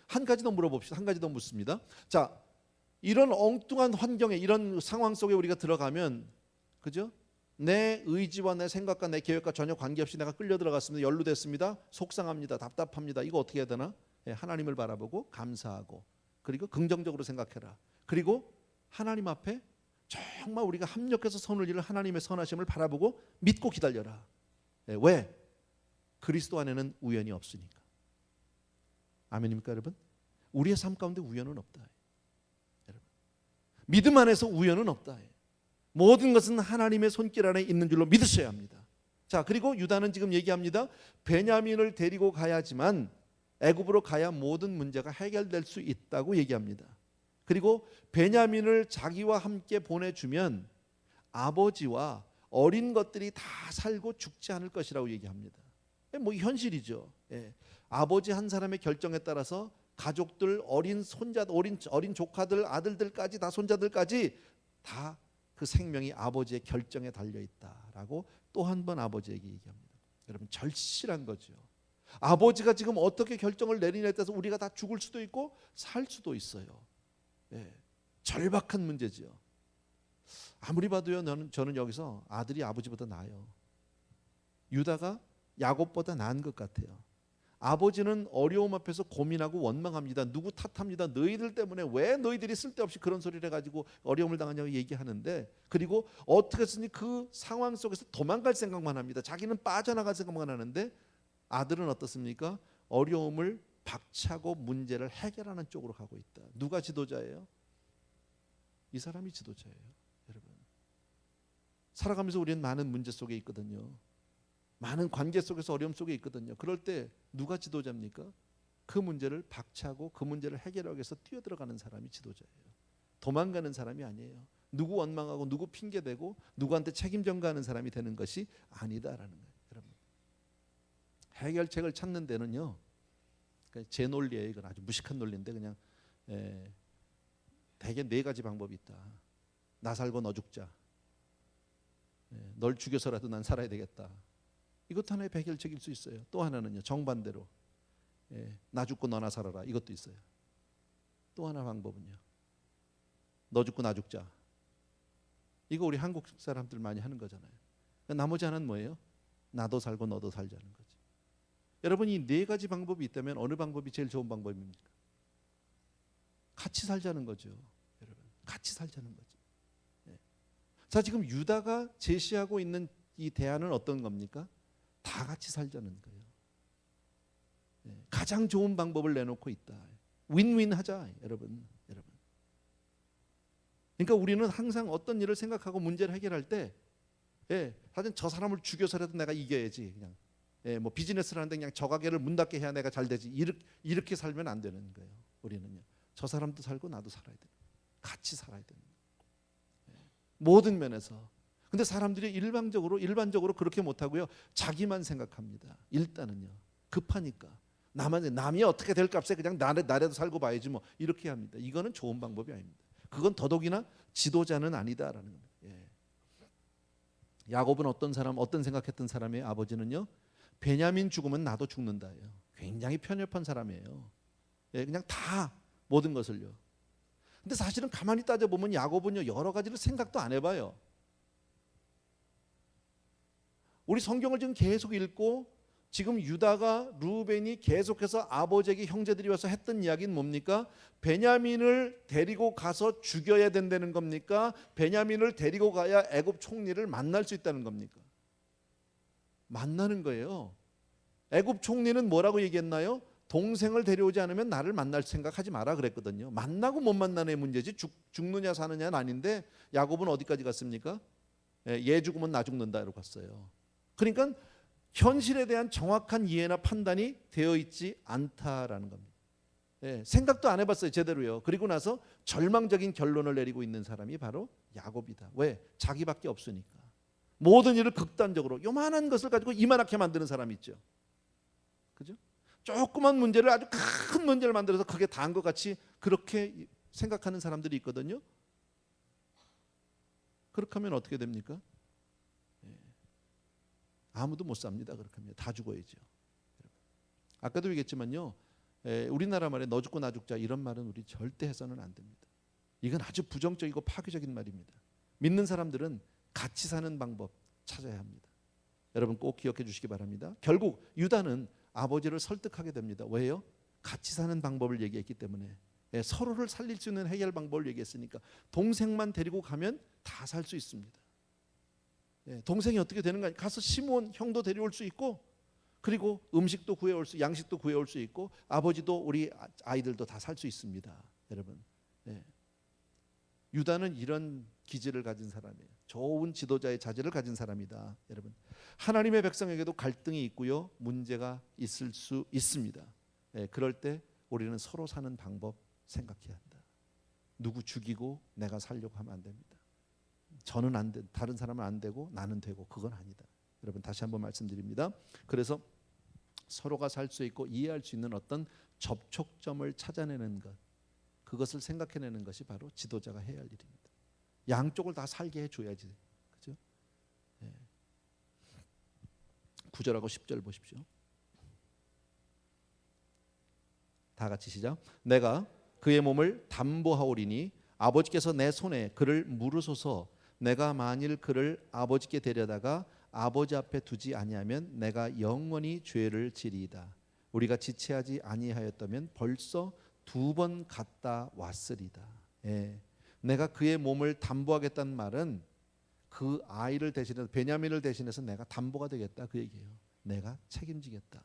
한 가지 더 물어봅시다. 한 가지 더 묻습니다. 자, 이런 엉뚱한 환경에, 이런 상황 속에 우리가 들어가면, 그죠? 내 의지와 내 생각과 내 계획과 전혀 관계없이 내가 끌려 들어갔습니다. 연루됐습니다. 속상합니다. 답답합니다. 이거 어떻게 해야 되나? 하나님을 바라보고 감사하고, 그리고 긍정적으로 생각해라. 그리고 하나님 앞에 정말 우리가 합력해서 선을 이룰 하나님의 선하심을 바라보고 믿고 기다려라. 왜? 그리스도 안에는 우연이 없으니까. 아멘입니까, 여러분? 우리의 삶 가운데 우연은 없다. 여러분, 믿음 안에서 우연은 없다. 모든 것은 하나님의 손길 안에 있는 줄로 믿으셔야 합니다. 자, 그리고 유다는 지금 얘기합니다. 베냐민을 데리고 가야지만, 애굽으로 가야 모든 문제가 해결될 수 있다고 얘기합니다. 그리고 베냐민을 자기와 함께 보내주면 아버지와 어린 것들이 다 살고 죽지 않을 것이라고 얘기합니다. 뭐 현실이죠. 아버지 한 사람의 결정에 따라서 가족들, 어린 손자들, 어린 조카들, 아들들까지 다, 손자들까지 다 그 생명이 아버지의 결정에 달려 있다라고 또 한 번 아버지에게 얘기합니다. 여러분, 절실한 거죠. 아버지가 지금 어떻게 결정을 내리냐에 따라서 우리가 다 죽을 수도 있고 살 수도 있어요. 절박한 문제죠. 아무리 봐도요, 저는 여기서 아들이 아버지보다 나아요. 유다가 야곱보다 나은 것 같아요. 아버지는 어려움 앞에서 고민하고 원망합니다. 누구 탓합니다. 너희들 때문에 왜 너희들이 쓸데없이 그런 소리를 해가지고 어려움을 당하냐고 얘기하는데, 그리고 어떻게 했으니 그 상황 속에서 도망갈 생각만 합니다. 자기는 빠져나갈 생각만 하는데, 아들은 어떻습니까? 어려움을 박차고 문제를 해결하는 쪽으로 가고 있다. 누가 지도자예요? 이 사람이 지도자예요. 여러분, 살아가면서 우리는 많은 문제 속에 있거든요. 많은 관계 속에서 어려움 속에 있거든요. 그럴 때 누가 지도자입니까? 그 문제를 박차고 그 문제를 해결하기 위해서 뛰어들어가는 사람이 지도자예요. 도망가는 사람이 아니에요. 누구 원망하고 누구 핑계대고 누구한테 책임 전가하는 사람이 되는 것이 아니다라는 거예요. 여러분, 해결책을 찾는 데는요, 제 논리예요. 이건 아주 무식한 논리인데 그냥 대개 4가지 방법이 있다. 나 살고 너 죽자. 널 죽여서라도 난 살아야 되겠다. 이것도 하나의 해결책일 수 있어요. 또 하나는요, 정반대로 나 죽고 너나 살아라. 이것도 있어요. 또 하나 방법은요, 너 죽고 나 죽자. 이거 우리 한국 사람들 많이 하는 거잖아요. 나머지 하나는 뭐예요? 나도 살고 너도 살자는 거죠. 여러분, 이 4가지 방법이 있다면 어느 방법이 제일 좋은 방법입니까? 같이 살자는 거죠. 여러분, 같이 살자는 거죠. 자, 지금 유다가 제시하고 있는 이 대안은 어떤 겁니까? 다 같이 살자는 거예요. 가장 좋은 방법을 내놓고 있다. 윈윈 하자, 여러분. 그러니까 우리는 항상 어떤 일을 생각하고 문제를 해결할 때, 사실 저 사람을 죽여서라도 내가 이겨야지. 그냥 뭐 비즈니스를 하는데 그냥 저 가게를 문 닫게 해야 내가 잘 되지. 이렇게 살면 안 되는 거예요. 우리는요. 저 사람도 살고 나도 살아야 돼. 같이 살아야 되는 거예요. 모든 면에서. 근데 사람들이 일반적으로 그렇게 못하고요. 자기만 생각합니다. 일단은요. 급하니까. 남이 어떻게 될 값에 그냥 나라도 살고 봐야지 뭐 이렇게 합니다. 이거는 좋은 방법이 아닙니다. 그건 더더욱이나 지도자는 아니다라는 겁니다. 야곱은 어떤 생각했던 사람의 아버지는요, 베냐민 죽으면 나도 죽는다예요. 굉장히 편협한 사람이에요. 그냥 다 모든 것을요. 근데 사실은 가만히 따져보면 야곱은요, 여러 가지를 생각도 안 해봐요. 우리 성경을 지금 계속 읽고 지금 유다가 루벤이 계속해서 아버지에게 형제들이 와서 했던 이야기는 뭡니까? 베냐민을 데리고 가서 죽여야 된다는 겁니까? 베냐민을 데리고 가야 애굽 총리를 만날 수 있다는 겁니까? 만나는 거예요. 애굽 총리는 뭐라고 얘기했나요? 동생을 데려오지 않으면 나를 만날 생각하지 마라 그랬거든요. 만나고 못 만나는 문제지 죽느냐 사느냐는 아닌데 야곱은 어디까지 갔습니까? 얘 죽으면 나 죽는다로 갔어요. 그러니까 현실에 대한 정확한 이해나 판단이 되어 있지 않다라는 겁니다. 생각도 안 해봤어요, 제대로요. 그리고 나서 절망적인 결론을 내리고 있는 사람이 바로 야곱이다. 왜? 자기밖에 없으니까. 모든 일을 극단적으로 요만한 것을 가지고 이만하게 만드는 사람이 있죠. 그죠? 조그만 문제를 아주 큰 문제를 만들어서 그게 다인 것 같이 그렇게 생각하는 사람들이 있거든요. 그렇게 하면 어떻게 됩니까? 아무도 못 삽니다. 그렇게 하면 다 죽어야죠. 아까도 얘기했지만요, 우리나라 말에 너 죽고 나 죽자 이런 말은 우리 절대 해서는 안 됩니다. 이건 아주 부정적이고 파괴적인 말입니다. 믿는 사람들은 같이 사는 방법 찾아야 합니다. 여러분 꼭 기억해 주시기 바랍니다. 결국 유다는 아버지를 설득하게 됩니다. 왜요? 같이 사는 방법을 얘기했기 때문에. 서로를 살릴 수 있는 해결 방법을 얘기했으니까 동생만 데리고 가면 다 살 수 있습니다. 동생이 어떻게 되는가? 가서 시몬 형도 데려올 수 있고, 그리고 음식도 구해올 수, 양식도 구해올 수 있고, 아버지도 우리 아이들도 다 살 수 있습니다. 여러분, 유다는 이런 기질을 가진 사람이에요. 좋은 지도자의 자질을 가진 사람이다. 여러분, 하나님의 백성에게도 갈등이 있고요, 문제가 있을 수 있습니다. 그럴 때 우리는 서로 사는 방법 생각해야 한다. 누구 죽이고 내가 살려고 하면 안 됩니다. 저는 안 돼, 다른 사람은 안 되고 나는 되고, 그건 아니다. 여러분 다시 한번 말씀드립니다. 그래서 서로가 살 수 있고 이해할 수 있는 어떤 접촉점을 찾아내는 것, 그것을 생각해내는 것이 바로 지도자가 해야 할 일입니다. 양쪽을 다 살게 해줘야지, 그죠? 9절하고 10절 보십시오. 다 같이 시작. 내가 그의 몸을 담보하오리니 아버지께서 내 손에 그를 물으소서. 내가 만일 그를 아버지께 데려다가 아버지 앞에 두지 아니하면 내가 영원히 죄를 지리이다. 우리가 지체하지 아니하였다면 벌써 2번 갔다 왔으리다. 내가 그의 몸을 담보하겠다는 말은 그 아이를 대신해서, 베냐민을 대신해서 내가 담보가 되겠다, 그 얘기예요. 내가 책임지겠다.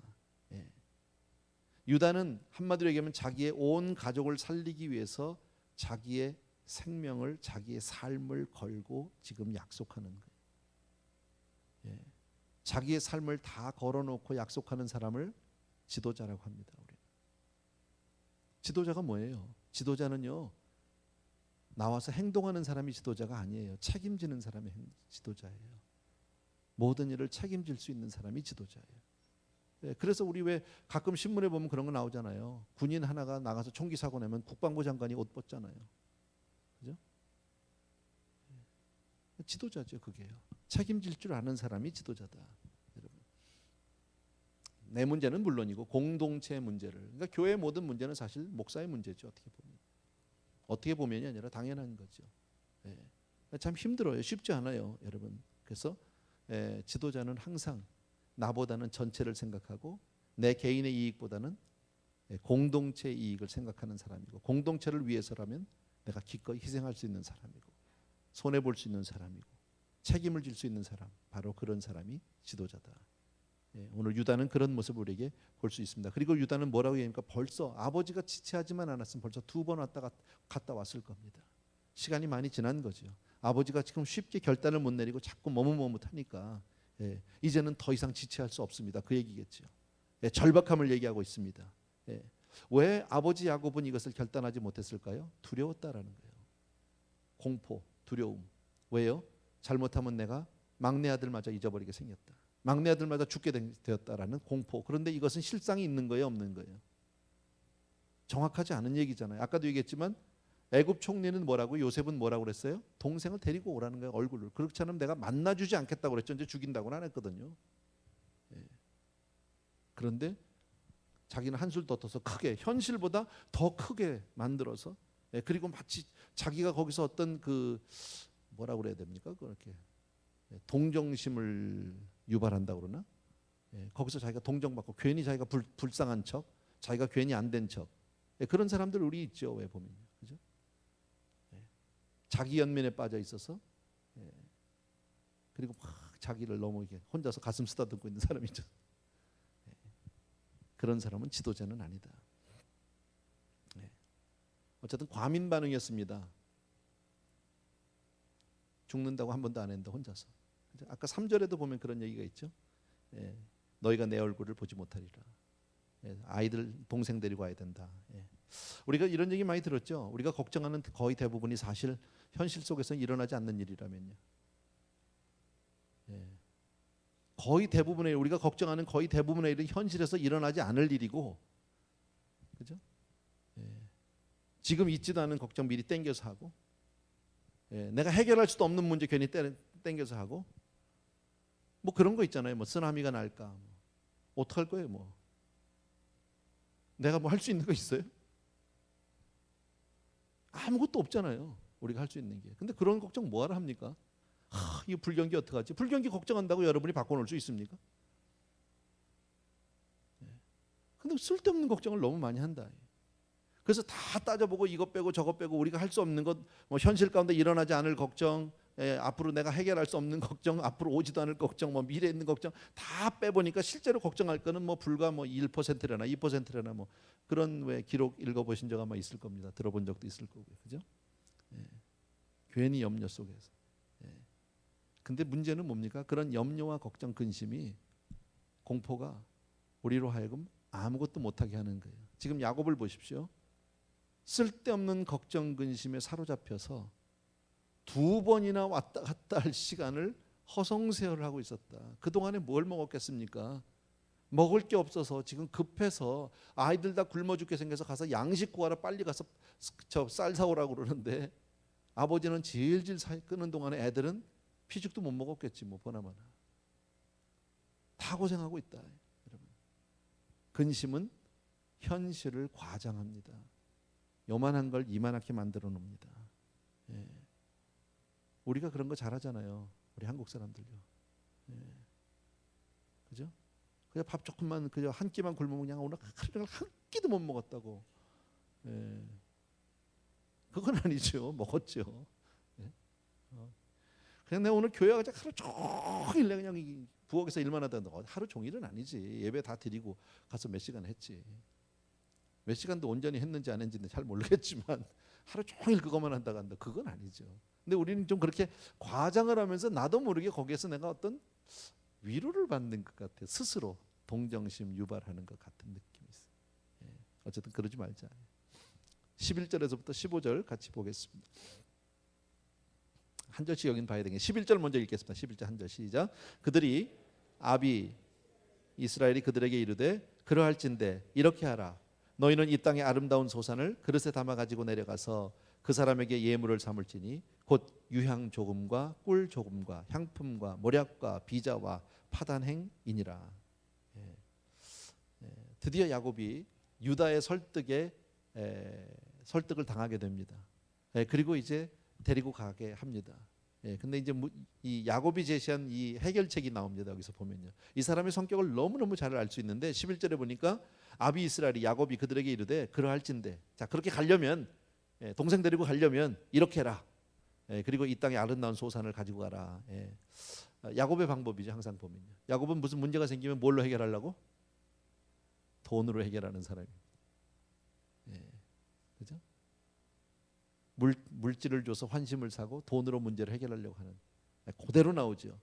유다는 한마디로 얘기하면 자기의 온 가족을 살리기 위해서 자기의 생명을, 자기의 삶을 걸고 지금 약속하는 거예요. 자기의 삶을 다 걸어놓고 약속하는 사람을 지도자라고 합니다. 우리. 지도자가 뭐예요? 지도자는요, 나와서 행동하는 사람이 지도자가 아니에요. 책임지는 사람이 지도자예요. 모든 일을 책임질 수 있는 사람이 지도자예요. 그래서 우리 왜 가끔 신문에 보면 그런 거 나오잖아요. 군인 하나가 나가서 총기 사고 내면 국방부 장관이 옷 벗잖아요. 그죠? 지도자죠, 그게요. 책임질 줄 아는 사람이 지도자다. 여러분. 내 문제는 물론이고 공동체 문제를. 그러니까 교회의 모든 문제는 사실 목사의 문제죠. 어떻게 보면이 아니라 당연한 거죠. 참 힘들어요. 쉽지 않아요, 여러분. 그래서 지도자는 항상 나보다는 전체를 생각하고 내 개인의 이익보다는 공동체의 이익을 생각하는 사람이고, 공동체를 위해서라면 내가 기꺼이 희생할 수 있는 사람이고, 손해 볼 수 있는 사람이고, 책임을 질 수 있는 사람, 바로 그런 사람이 지도자다. 오늘 유다는 그런 모습을 우리에게 볼 수 있습니다. 그리고 유다는 뭐라고 얘기합니까? 벌써 아버지가 지체하지만 않았으면 벌써 2번 왔다 갔다 왔을 겁니다. 시간이 많이 지난 거죠. 아버지가 지금 쉽게 결단을 못 내리고 자꾸 머뭇머뭇하니까 이제는 더 이상 지체할 수 없습니다. 그 얘기겠죠. 절박함을 얘기하고 있습니다. 왜 아버지 야곱은 이것을 결단하지 못했을까요? 두려웠다라는 거예요. 공포, 두려움. 왜요? 잘못하면 내가 막내 아들마저 잊어버리게 생겼다. 막내 아들마저 죽게 되었다라는 공포. 그런데 이것은 실상이 있는 거예요, 없는 거예요? 정확하지 않은 얘기잖아요. 아까도 얘기했지만 애굽 총리는 뭐라고, 요셉은 뭐라고 그랬어요? 동생을 데리고 오라는 거예요, 얼굴을. 그렇지 않으면 내가 만나주지 않겠다고 그랬죠. 이제 죽인다고는 안 했거든요. 그런데 자기는 한술 더 떠서 크게, 현실보다 더 크게 만들어서, 그리고 마치 자기가 거기서 어떤 그 뭐라고 그래야 됩니까? 그렇게 동정심을 유발한다고 그러나? 거기서 자기가 동정받고 괜히 자기가 불쌍한 척, 자기가 괜히 안 된 척. 그런 사람들 우리 있죠. 왜 보면요. 그죠? 자기 연민에 빠져 있어서, 그리고 막 자기를 너무 이렇게 혼자서 가슴 쓰다듬고 있는 사람이죠. 그런 사람은 지도자는 아니다. 어쨌든 과민 반응이었습니다. 죽는다고 한 번도 안 했는데 혼자서. 아까 3절에도 보면 그런 얘기가 있죠. 너희가 내 얼굴을 보지 못하리라. 아이들 동생 데리고 와야 된다. 우리가 이런 얘기 많이 들었죠. 우리가 걱정하는 거의 대부분이 사실 현실 속에서 일어나지 않는 일이라면요. 거의 대부분의, 우리가 걱정하는 거의 대부분의 일은 현실에서 일어나지 않을 일이고, 그죠? 지금 있지도 않은 걱정 미리 땡겨서 하고, 내가 해결할 수도 없는 문제 괜히 땡겨서 하고, 뭐 그런 거 있잖아요. 뭐 쓰나미가 날까, 뭐 어떡할 거예요, 뭐 내가 뭐 할 수 있는 거 있어요? 아무것도 없잖아요. 우리가 할 수 있는 게. 근데 그런 걱정 뭐하러 합니까? 이 불경기 어떡하지? 불경기 걱정한다고 여러분이 바꿔놓을 수 있습니까? 근데 쓸데없는 걱정을 너무 많이 한다. 그래서 다 따져보고 이것 빼고 저것 빼고 우리가 할 수 없는 것, 뭐 현실 가운데 일어나지 않을 걱정, 앞으로 내가 해결할 수 없는 걱정, 앞으로 오지도 않을 걱정, 뭐 미래에 있는 걱정 다 빼보니까 실제로 걱정할 거는 뭐 불과 뭐 1%려나 2%려나 뭐 그런 왜 기록 읽어보신 적 아마 있을 겁니다. 들어본 적도 있을 거고요, 그죠? 괜히 염려 속에서. 근데 문제는 뭡니까? 그런 염려와 걱정, 근심이, 공포가 우리로 하여금 아무것도 못하게 하는 거예요. 지금 야곱을 보십시오. 쓸데없는 걱정, 근심에 사로잡혀서 2번이나 왔다 갔다 할 시간을 허송세월을 하고 있었다. 그동안에 뭘 먹었겠습니까? 먹을 게 없어서 지금 급해서 아이들 다 굶어 죽게 생겨서 가서 양식 구하러 빨리 가서 쌀 사오라고 그러는데, 아버지는 질질 끄는 동안에 애들은 피죽도 못 먹었겠지, 뭐 보나마나. 다 고생하고 있다, 여러분. 근심은 현실을 과장합니다. 요만한 걸 이만하게 만들어 놓습니다. 우리가 그런 거 잘하잖아요. 우리 한국 사람들요. 그죠? 그냥 밥 조금만, 그냥 한 끼만 굶으면 그냥 오늘 하루 한 끼도 못 먹었다고. 그건 아니죠. 먹었죠. 그냥 내가 오늘 교회 가자 하루 종일 내가 그냥 부엌에서 일만 하다, 하루 종일은 아니지. 예배 다 드리고 가서 몇 시간 했지. 몇 시간도 온전히 했는지 안 했는지 잘 모르겠지만 하루 종일 그것만 한다고 한다. 그건 아니죠. 근데 우리는 좀 그렇게 과장을 하면서 나도 모르게 거기에서 내가 어떤 위로를 받는 것 같아요. 스스로 동정심 유발하는 것 같은 느낌이 있어요. 어쨌든 그러지 말자. 11절에서부터 15절 같이 보겠습니다. 한 절씩 여긴 봐야 되겠네. 11절 먼저 읽겠습니다. 11절 한 절 시작. 그들이 아비 이스라엘이 그들에게 이르되 그러할진대 이렇게 하라. 너희는 이 땅의 아름다운 소산을 그릇에 담아 가지고 내려가서 그 사람에게 예물을 삼을지니 곧 유향 조금과 꿀 조금과 향품과 모략과 비자와 파단행이니라. 드디어 야곱이 유다의 설득을 당하게 됩니다. 그리고 이제 데리고 가게 합니다. 근데 이제 이 야곱이 제시한 이 해결책이 나옵니다. 여기서 보면요. 이 사람의 성격을 너무너무 잘 알 수 있는데 11절에 보니까 아비 이스라엘이 야곱이 그들에게 이르되 그러할진대. 자, 그렇게 가려면 동생 데리고 가려면 이렇게 해라. 그리고 이 땅의 아름다운 소산을 가지고 가라. 야곱의 방법이죠. 항상 보면요. 야곱은 무슨 문제가 생기면 뭘로 해결하려고? 돈으로 해결하는 사람입니다. 그죠? 물질을 줘서 환심을 사고 돈으로 문제를 해결하려고 하는, 그대로 나오죠.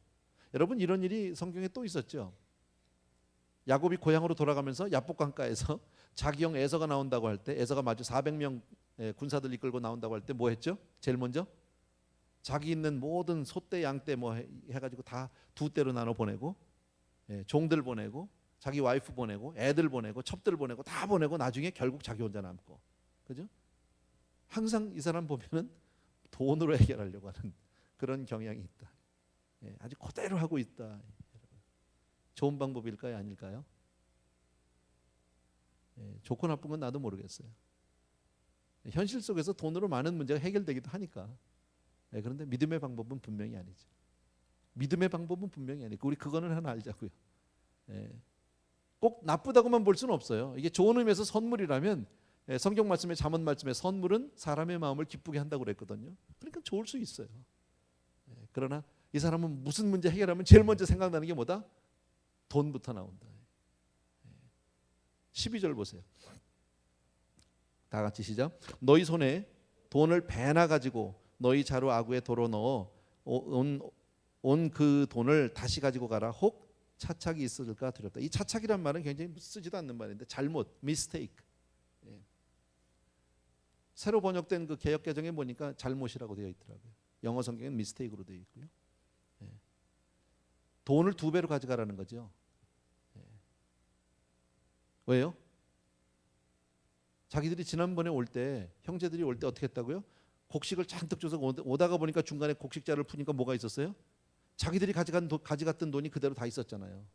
여러분, 이런 일이 성경에 또 있었죠. 야곱이 고향으로 돌아가면서 야복 강가에서 자기 형 에서가 나온다고 할 때, 에서가 마주 400명 군사들 이끌고 나온다고 할 때 뭐 했죠? 제일 먼저 자기 있는 모든 소떼 양떼 뭐 해가지고 다 두 떼로 나눠 보내고, 종들 보내고, 자기 와이프 보내고, 애들 보내고, 첩들 보내고, 다 보내고 나중에 결국 자기 혼자 남고. 그죠? 항상 이 사람 보면은 돈으로 해결하려고 하는 그런 경향이 있다. 아주 그대로 하고 있다. 좋은 방법일까요? 아닐까요? 좋고 나쁜 건 나도 모르겠어요. 현실 속에서 돈으로 많은 문제가 해결되기도 하니까. 그런데 믿음의 방법은 분명히 아니죠. 믿음의 방법은 분명히 아니고 우리 그거는 하나 알자고요. 꼭 나쁘다고만 볼 수는 없어요. 이게 좋은 의미에서 선물이라면 성경 말씀에 잠언 말씀에 선물은 사람의 마음을 기쁘게 한다고 그랬거든요. 그러니까 좋을 수 있어요. 그러나 이 사람은 무슨 문제 해결하면 제일 먼저 생각나는 게 뭐다? 돈부터 나온다. 12절 보세요. 다 같이 시작. 너희 손에 돈을 배나 가지고 너희 자루 아구에 도로 넣어 온 그 돈을 다시 가지고 가라. 혹 차착이 있을까 두렵다. 이 차착이란 말은 굉장히 쓰지도 않는 말인데 잘못, mistake. 새로 번역된 그 개역 개정에 보니까 잘못이라고 되어 있더라고요. 영어 성경은 mistake으로 되어 있고요. 돈을 2배로 가져가라는 거죠. 왜요? 자기들이 지난번에 올 때, 형제들이 올 때 어떻게 했다고요? 곡식을 잔뜩 줘서 오다가 보니까 중간에 곡식자를 푸니까 뭐가 있었어요? 자기들이 가져갔던 돈이 그대로 다 있었잖아요.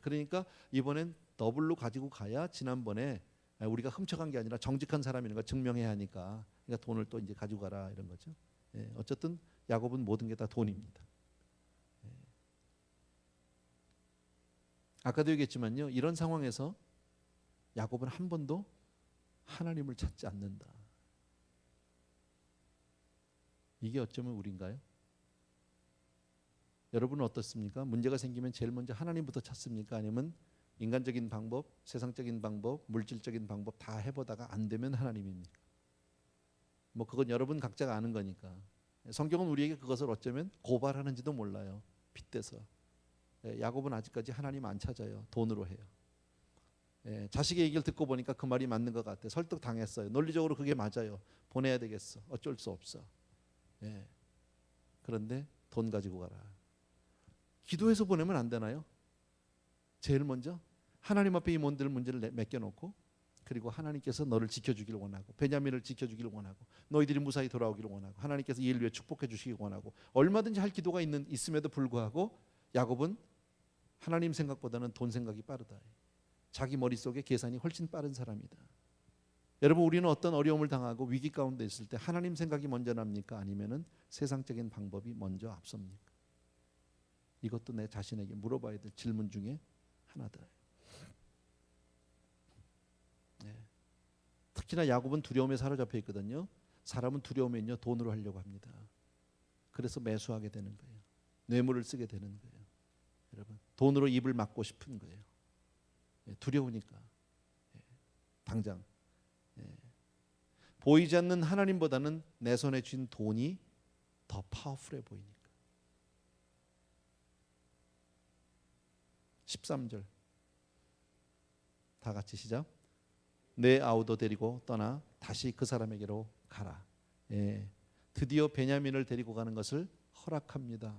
그러니까 이번엔 더블로 가지고 가야 지난번에 우리가 훔쳐간 게 아니라 정직한 사람이라는 걸 증명해야 하니까, 그러니까 돈을 또 이제 가지고 가라 이런 거죠. 어쨌든 야곱은 모든 게 다 돈입니다. 아까도 얘기했지만요, 이런 상황에서 야곱은 한 번도 하나님을 찾지 않는다. 이게 어쩌면 우리인가요? 여러분은 어떻습니까? 문제가 생기면 제일 먼저 하나님부터 찾습니까? 아니면 인간적인 방법, 세상적인 방법, 물질적인 방법 다 해보다가 안 되면 하나님입니까? 뭐 그건 여러분 각자가 아는 거니까. 성경은 우리에게 그것을 어쩌면 고발하는지도 몰라요. 빗대서. 야곱은 아직까지 하나님 안 찾아요. 돈으로 해요. 자식의 얘기를 듣고 보니까 그 말이 맞는 것 같아. 설득 당했어요. 논리적으로 그게 맞아요. 보내야 되겠어. 어쩔 수 없어. 그런데 돈 가지고 가라. 기도해서 보내면 안 되나요? 제일 먼저 하나님 앞에 이 문제를 맡겨놓고, 그리고 하나님께서 너를 지켜주기를 원하고, 베냐민을 지켜주기를 원하고, 너희들이 무사히 돌아오기를 원하고, 하나님께서 이 일 위해 축복해 주시기 원하고, 얼마든지 할 기도가 있음에도 불구하고 야곱은 하나님 생각보다는 돈 생각이 빠르다. 자기 머릿속에 계산이 훨씬 빠른 사람이다. 여러분, 우리는 어떤 어려움을 당하고 위기 가운데 있을 때 하나님 생각이 먼저 납니까? 아니면은 세상적인 방법이 먼저 앞섭니까? 이것도 내 자신에게 물어봐야 될 질문 중에 하나다. 특히나 야곱은 두려움에 사로잡혀 있거든요. 사람은 두려움에는요 돈으로 하려고 합니다. 그래서 매수하게 되는 거예요. 뇌물을 쓰게 되는 거예요. 여러분, 돈으로 입을 막고 싶은 거예요. 두려우니까. 당장 보이지 않는 하나님보다는 내 손에 쥔 돈이 더 파워풀해 보이니까. 13절 다 같이 시작. 내 아우도 데리고 떠나 다시 그 사람에게로 가라. 예, 드디어 베냐민을 데리고 가는 것을 허락합니다.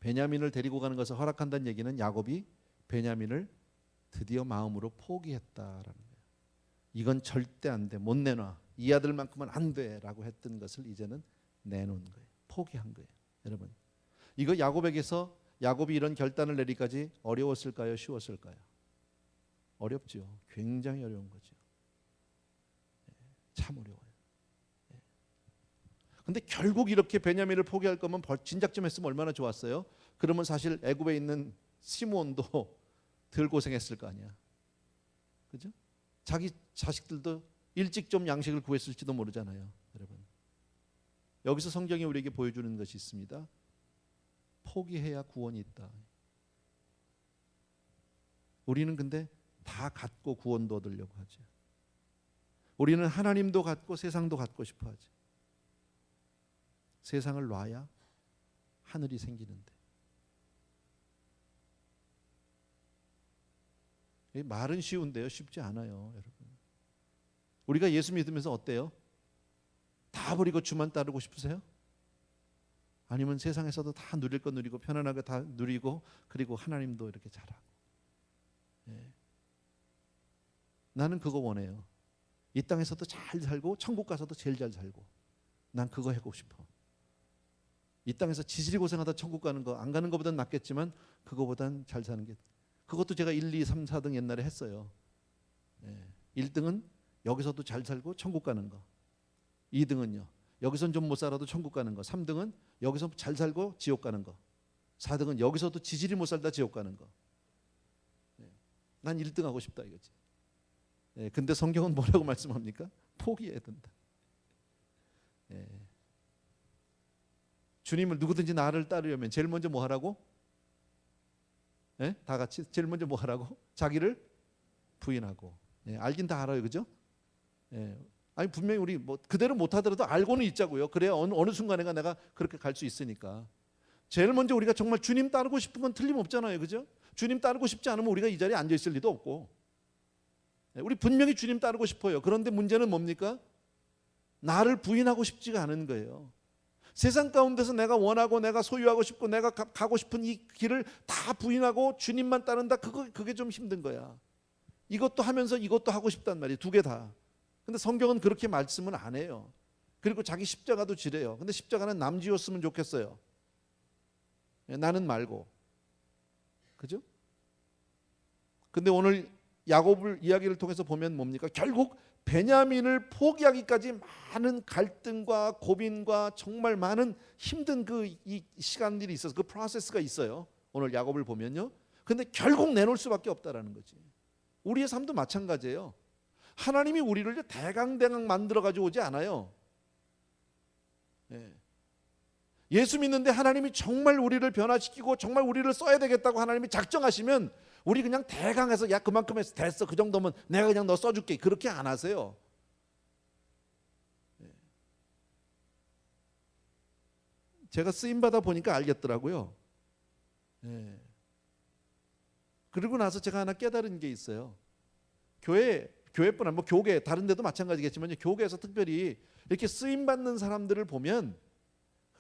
베냐민을 데리고 가는 것을 허락한다는 얘기는 야곱이 베냐민을 드디어 마음으로 포기했다라는 거예요. 이건 절대 안 돼, 못 내놔, 이 아들만큼은 안 돼라고 했던 것을 이제는 내놓은 거예요. 포기한 거예요. 여러분, 이거 야곱에게서 야곱이 이런 결단을 내리기까지 어려웠을까요? 쉬웠을까요? 어렵죠. 굉장히 어려운 거죠. 참 어려워요. 근데 결국 이렇게 베냐민을 포기할 거면 진작 좀 했으면 얼마나 좋았어요. 그러면 사실 애굽에 있는 시므온도 덜 고생했을 거 아니야. 그죠? 자기 자식들도 일찍 좀 양식을 구했을지도 모르잖아요. 여러분, 여기서 성경이 우리에게 보여주는 것이 있습니다. 포기해야 구원이 있다. 우리는 근데 다 갖고 구원도 얻으려고 하죠. 우리는 하나님도 갖고 세상도 갖고 싶어 하죠. 세상을 놔야 하늘이 생기는데. 말은 쉬운데요, 쉽지 않아요, 여러분. 우리가 예수 믿으면서 어때요? 다 버리고 주만 따르고 싶으세요? 아니면 세상에서도 다 누릴 거 누리고 편안하게 다 누리고 그리고 하나님도 이렇게 잘하고. 나는 그거 원해요. 이 땅에서도 잘 살고 천국 가서도 제일 잘 살고. 난 그거 하고 싶어. 이 땅에서 지질이 고생하다 천국 가는 거 안 가는 것보단 낫겠지만 그거보단 잘 사는 게, 그것도 제가 1, 2, 3, 4등 옛날에 했어요. 1등은 여기서도 잘 살고 천국 가는 거. 2등은요, 여기선 좀 못 살아도 천국 가는 거. 3등은 여기서 잘 살고 지옥 가는 거. 4등은 여기서도 지질이 못 살다 지옥 가는 거. 난 1등 하고 싶다 이거지. 근데 성경은 뭐라고 말씀합니까? 포기해야 된다. 주님을 누구든지 나를 따르려면 제일 먼저 뭐 하라고? 다 같이 제일 먼저 뭐 하라고? 자기를 부인하고. 알긴 다 알아요, 그죠? 아니 분명히 우리 뭐 그대로 못하더라도 알고는 있자고요. 그래야 어느 순간에가 내가 그렇게 갈 수 있으니까. 제일 먼저 우리가 정말 주님 따르고 싶은 건 틀림없잖아요, 그죠? 주님 따르고 싶지 않으면 우리가 이 자리에 앉아 있을 리도 없고. 우리 분명히 주님 따르고 싶어요. 그런데 문제는 뭡니까? 나를 부인하고 싶지가 않은 거예요. 세상 가운데서 내가 원하고 내가 소유하고 싶고 내가 가고 싶은 이 길을 다 부인하고 주님만 따른다. 그게 좀 힘든 거야. 이것도 하면서 이것도 하고 싶단 말이에요. 두 개 다. 근데 성경은 그렇게 말씀은 안 해요. 그리고 자기 십자가도 지래요. 근데 십자가는 남 지었으면 좋겠어요. 나는 말고. 그죠? 근데 오늘 야곱을 이야기를 통해서 보면 뭡니까? 결국 베냐민을 포기하기까지 많은 갈등과 고민과 정말 많은 힘든 이 시간들이 있어서 그 프로세스가 있어요. 오늘 야곱을 보면요. 근데 결국 내놓을 수밖에 없다라는 거지. 우리의 삶도 마찬가지예요. 하나님이 우리를 대강대강 만들어 가지고 오지 않아요. 예수 믿는데 하나님이 정말 우리를 변화시키고 정말 우리를 써야 되겠다고 하나님이 작정하시면 우리 그냥 대강해서 야 그만큼 해서 됐어, 그 정도면 내가 그냥 너 써줄게, 그렇게 안 하세요. 제가 쓰임받아 보니까 알겠더라고요. 그리고 나서 제가 하나 깨달은 게 있어요. 교회뿐 아니라 뭐 교계 다른 데도 마찬가지겠지만 교계에서 특별히 이렇게 쓰임받는 사람들을 보면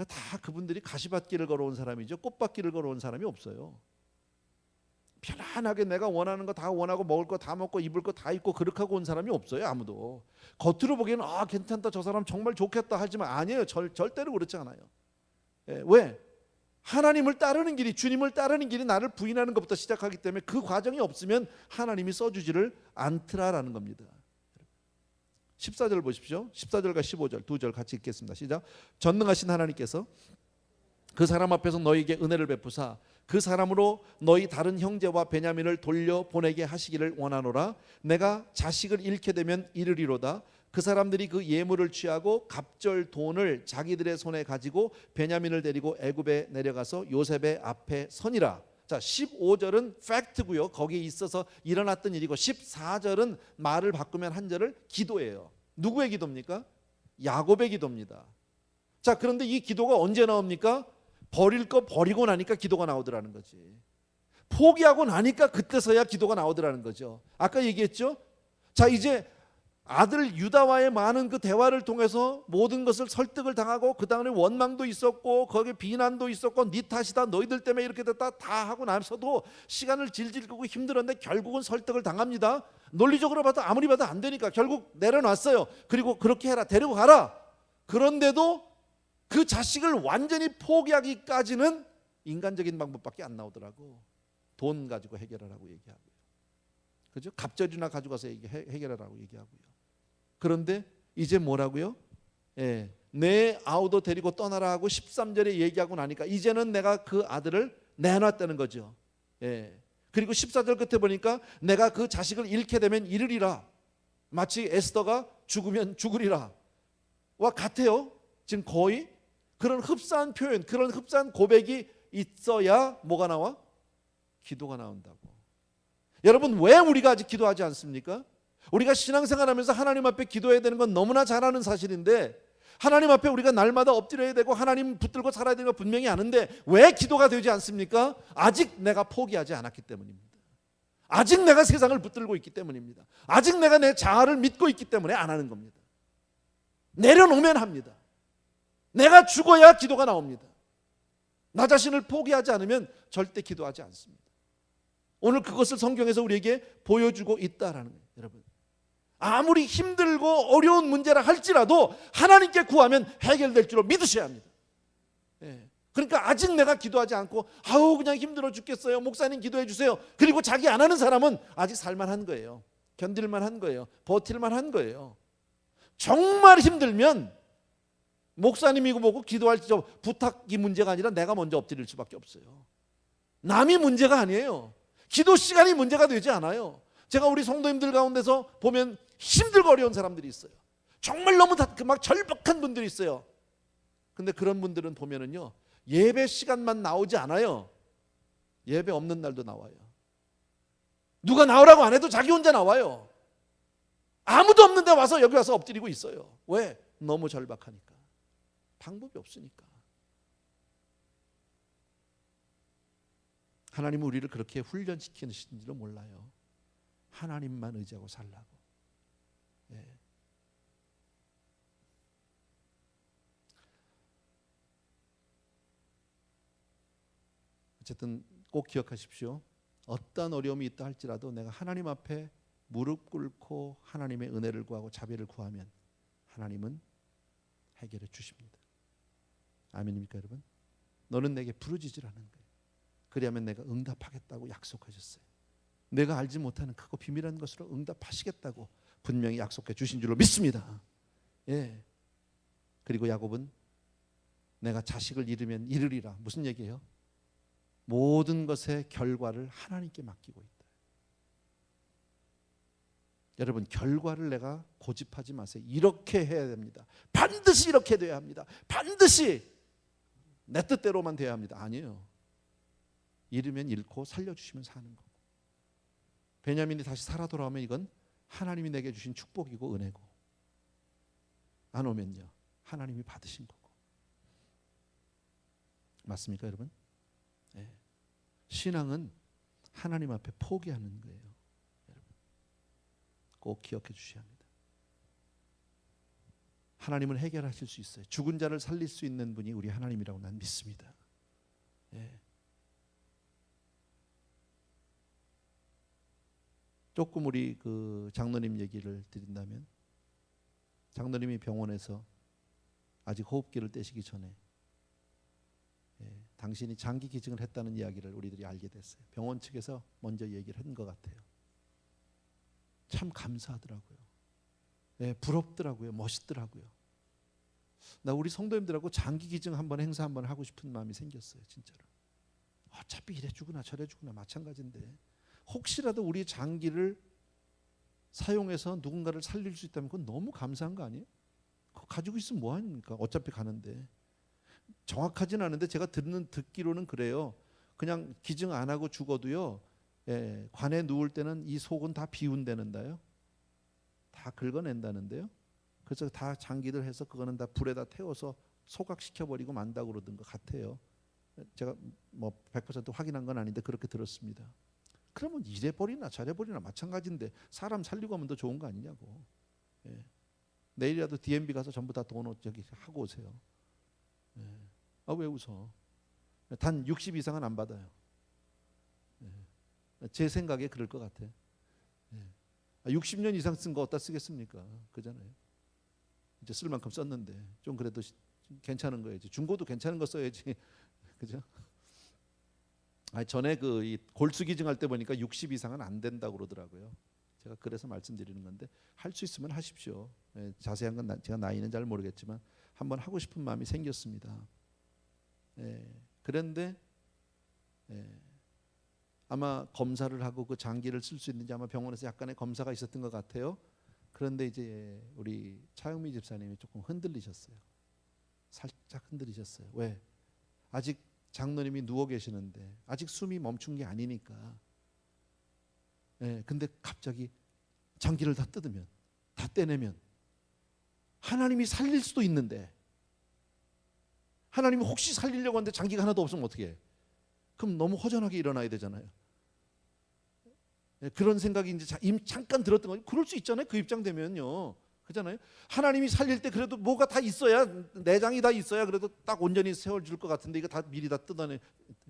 다 그분들이 가시밭길을 걸어온 사람이죠. 꽃밭길을 걸어온 사람이 없어요. 편안하게 내가 원하는 거 다 원하고 먹을 거 다 먹고 입을 거 다 입고 그렇게 하고 온 사람이 없어요. 아무도. 겉으로 보기에는 괜찮다, 저 사람 정말 좋겠다 하지만 아니에요. 절대로 그렇지 않아요. 왜? 하나님을 따르는 길이, 주님을 따르는 길이 나를 부인하는 것부터 시작하기 때문에 그 과정이 없으면 하나님이 써주지를 않더라라는 겁니다. 14절 보십시오. 14절과 15절 두 절 같이 읽겠습니다. 시작. 전능하신 하나님께서 그 사람 앞에서 너희에게 은혜를 베푸사 그 사람으로 너희 다른 형제와 베냐민을 돌려보내게 하시기를 원하노라. 내가 자식을 잃게 되면 이르리로다. 그 사람들이 그 예물을 취하고 갑절 돈을 자기들의 손에 가지고 베냐민을 데리고 애굽에 내려가서 요셉의 앞에 서니라. 자, 15절은 팩트고요. 거기에 있어서 일어났던 일이고 14절은 말을 바꾸면 한 절을 기도예요. 누구의 기도입니까? 야곱의 기도입니다. 자, 그런데 이 기도가 언제 나옵니까? 버릴 거 버리고 나니까 기도가 나오더라는 거지. 포기하고 나니까 그때서야 기도가 나오더라는 거죠. 아까 얘기했죠? 자, 이제 아들 유다와의 많은 그 대화를 통해서 모든 것을 설득을 당하고 그 다음에 원망도 있었고 거기에 비난도 있었고 네 탓이다 너희들 때문에 이렇게 됐다 다 하고 나서도 시간을 질질 끄고 힘들었는데 결국은 설득을 당합니다. 논리적으로 봐도 아무리 봐도 안 되니까 결국 내려놨어요. 그리고 그렇게 해라 데리고 가라. 그런데도 그 자식을 완전히 포기하기까지는 인간적인 방법밖에 안 나오더라고. 돈 가지고 해결하라고 얘기하고요. 그죠? 갑절이나 가져가서 해결하라고 얘기하고요. 그런데 이제 뭐라고요? 내 아우도 데리고 떠나라 하고 13절에 얘기하고 나니까 이제는 내가 그 아들을 내놨다는 거죠. 그리고 14절 끝에 보니까 내가 그 자식을 잃게 되면 잃으리라. 마치 에스더가 죽으면 죽으리라 와 같아요. 지금 거의 그런 흡사한 표현, 그런 흡사한 고백이 있어야 뭐가 나와? 기도가 나온다고. 여러분, 왜 우리가 아직 기도하지 않습니까? 우리가 신앙생활하면서 하나님 앞에 기도해야 되는 건 너무나 잘 아는 사실인데 하나님 앞에 우리가 날마다 엎드려야 되고 하나님 붙들고 살아야 되는 거 분명히 아는데 왜 기도가 되지 않습니까? 아직 내가 포기하지 않았기 때문입니다. 아직 내가 세상을 붙들고 있기 때문입니다. 아직 내가 내 자아를 믿고 있기 때문에 안 하는 겁니다. 내려놓으면 합니다. 내가 죽어야 기도가 나옵니다. 나 자신을 포기하지 않으면 절대 기도하지 않습니다. 오늘 그것을 성경에서 우리에게 보여주고 있다라는 거예요. 여러분, 아무리 힘들고 어려운 문제라 할지라도 하나님께 구하면 해결될 줄로 믿으셔야 합니다. 그러니까 아직 내가 기도하지 않고 아우 그냥 힘들어 죽겠어요 목사님 기도해 주세요. 그리고 자기 안 하는 사람은 아직 살만한 거예요. 견딜만한 거예요. 버틸만한 거예요. 정말 힘들면 목사님이고 뭐고 기도할 부탁이 문제가 아니라 내가 먼저 엎드릴 수밖에 없어요. 남이 문제가 아니에요. 기도 시간이 문제가 되지 않아요. 제가 우리 성도님들 가운데서 보면 힘들고 어려운 사람들이 있어요. 정말 너무 막 절박한 분들이 있어요. 근데 그런 분들은 보면은요 예배 시간만 나오지 않아요. 예배 없는 날도 나와요. 누가 나오라고 안 해도 자기 혼자 나와요. 아무도 없는데 와서 여기 와서 엎드리고 있어요. 왜? 너무 절박하니까. 방법이 없으니까. 하나님은 우리를 그렇게 훈련시키시는지도 몰라요. 하나님만 의지하고 살라고. 어쨌든 꼭 기억하십시오. 어떤 어려움이 있다 할지라도 내가 하나님 앞에 무릎 꿇고 하나님의 은혜를 구하고 자비를 구하면 하나님은 해결해 주십니다. 아멘입니까 여러분? 너는 내게 부르짖으라는 거예요. 그리하면 내가 응답하겠다고 약속하셨어요. 내가 알지 못하는 크고 비밀한 것으로 응답하시겠다고 분명히 약속해 주신 줄로 믿습니다. 그리고 야곱은 내가 자식을 잃으면 잃으리라. 무슨 얘기예요? 모든 것의 결과를 하나님께 맡기고 있다. 여러분, 결과를 내가 고집하지 마세요. 이렇게 해야 됩니다. 반드시 이렇게 돼야 합니다. 반드시 내 뜻대로만 돼야 합니다. 아니에요. 잃으면 잃고 살려주시면 사는 거고, 베냐민이 다시 살아 돌아오면 이건 하나님이 내게 주신 축복이고 은혜고, 안 오면요 하나님이 받으신 거고. 맞습니까 여러분? 신앙은 하나님 앞에 포기하는 거예요. 여러분, 꼭 기억해 주셔야 합니다. 하나님은 해결하실 수 있어요. 죽은 자를 살릴 수 있는 분이 우리 하나님이라고 난 믿습니다. 조금 우리 그 장로님 얘기를 드린다면, 장로님이 병원에서 아직 호흡기를 떼시기 전에 당신이 장기 기증을 했다는 이야기를 우리들이 알게 됐어요. 병원 측에서 먼저 얘기를 한 것 같아요. 참 감사하더라고요. 부럽더라고요. 멋있더라고요. 나 우리 성도님들하고 장기 기증 한번 행사 한번 하고 싶은 마음이 생겼어요. 진짜로. 어차피 이래 주구나 저래 주구나 마찬가지인데 혹시라도 우리 장기를 사용해서 누군가를 살릴 수 있다면 그건 너무 감사한 거 아니에요? 그거 가지고 있으면 뭐 하니까 어차피 가는데. 정확하진 않은데 제가 듣기로는 그래요. 그냥 기증 안 하고 죽어도요, 관에 누울 때는 이 속은 다 비운다는데요, 다 긁어낸다는데요. 그래서 다 장기들 해서 그거는 다 불에다 태워서 소각시켜 버리고 만다고 그러던 것 같아요. 제가 뭐 100% 확인한 건 아닌데 그렇게 들었습니다. 그러면 이래버리나 저래버리나 마찬가지인데 사람 살리고 하면 더 좋은 거 아니냐고. 예. 내일이라도 DMB 가서 전부 다 돈 저기 하고 오세요. 예. 왜 웃어? 단 60 이상은 안 받아요. 예. 제 생각에 그럴 것 같아. 예. 60년 이상 쓴 거 어디다 쓰겠습니까? 그잖아요. 이제 쓸 만큼 썼는데 좀 그래도 괜찮은 거야지. 중고도 괜찮은 거 써야지. 그죠? 전에 이 골수 기증할 때 보니까 60 이상은 안 된다고 그러더라고요. 제가 그래서 말씀드리는 건데 할 수 있으면 하십시오. 예, 자세한 건 제가 나이는 잘 모르겠지만 한번 하고 싶은 마음이 생겼습니다. 예, 그런데 아마 검사를 하고 그 장기를 쓸 수 있는지 아마 병원에서 약간의 검사가 있었던 것 같아요. 그런데 이제 우리 차영미 집사님이 조금 흔들리셨어요. 살짝 흔들리셨어요. 왜? 아직 장로님이 누워 계시는데 아직 숨이 멈춘 게 아니니까. 근데 갑자기 장기를 다 뜯으면, 다 떼내면 하나님이 살릴 수도 있는데, 하나님이 혹시 살리려고 하는데 장기가 하나도 없으면 어떻게 해? 그럼 너무 허전하게 일어나야 되잖아요. 그런 생각이 이제 잠깐 들었던 거예요. 그럴 수 있잖아요. 그 입장 되면요. 그잖아요. 하나님이 살릴 때 그래도 뭐가 다 있어야, 내장이 다 있어야 그래도 딱 온전히 세워줄 것 같은데 이거 다 미리 다 뜯어내.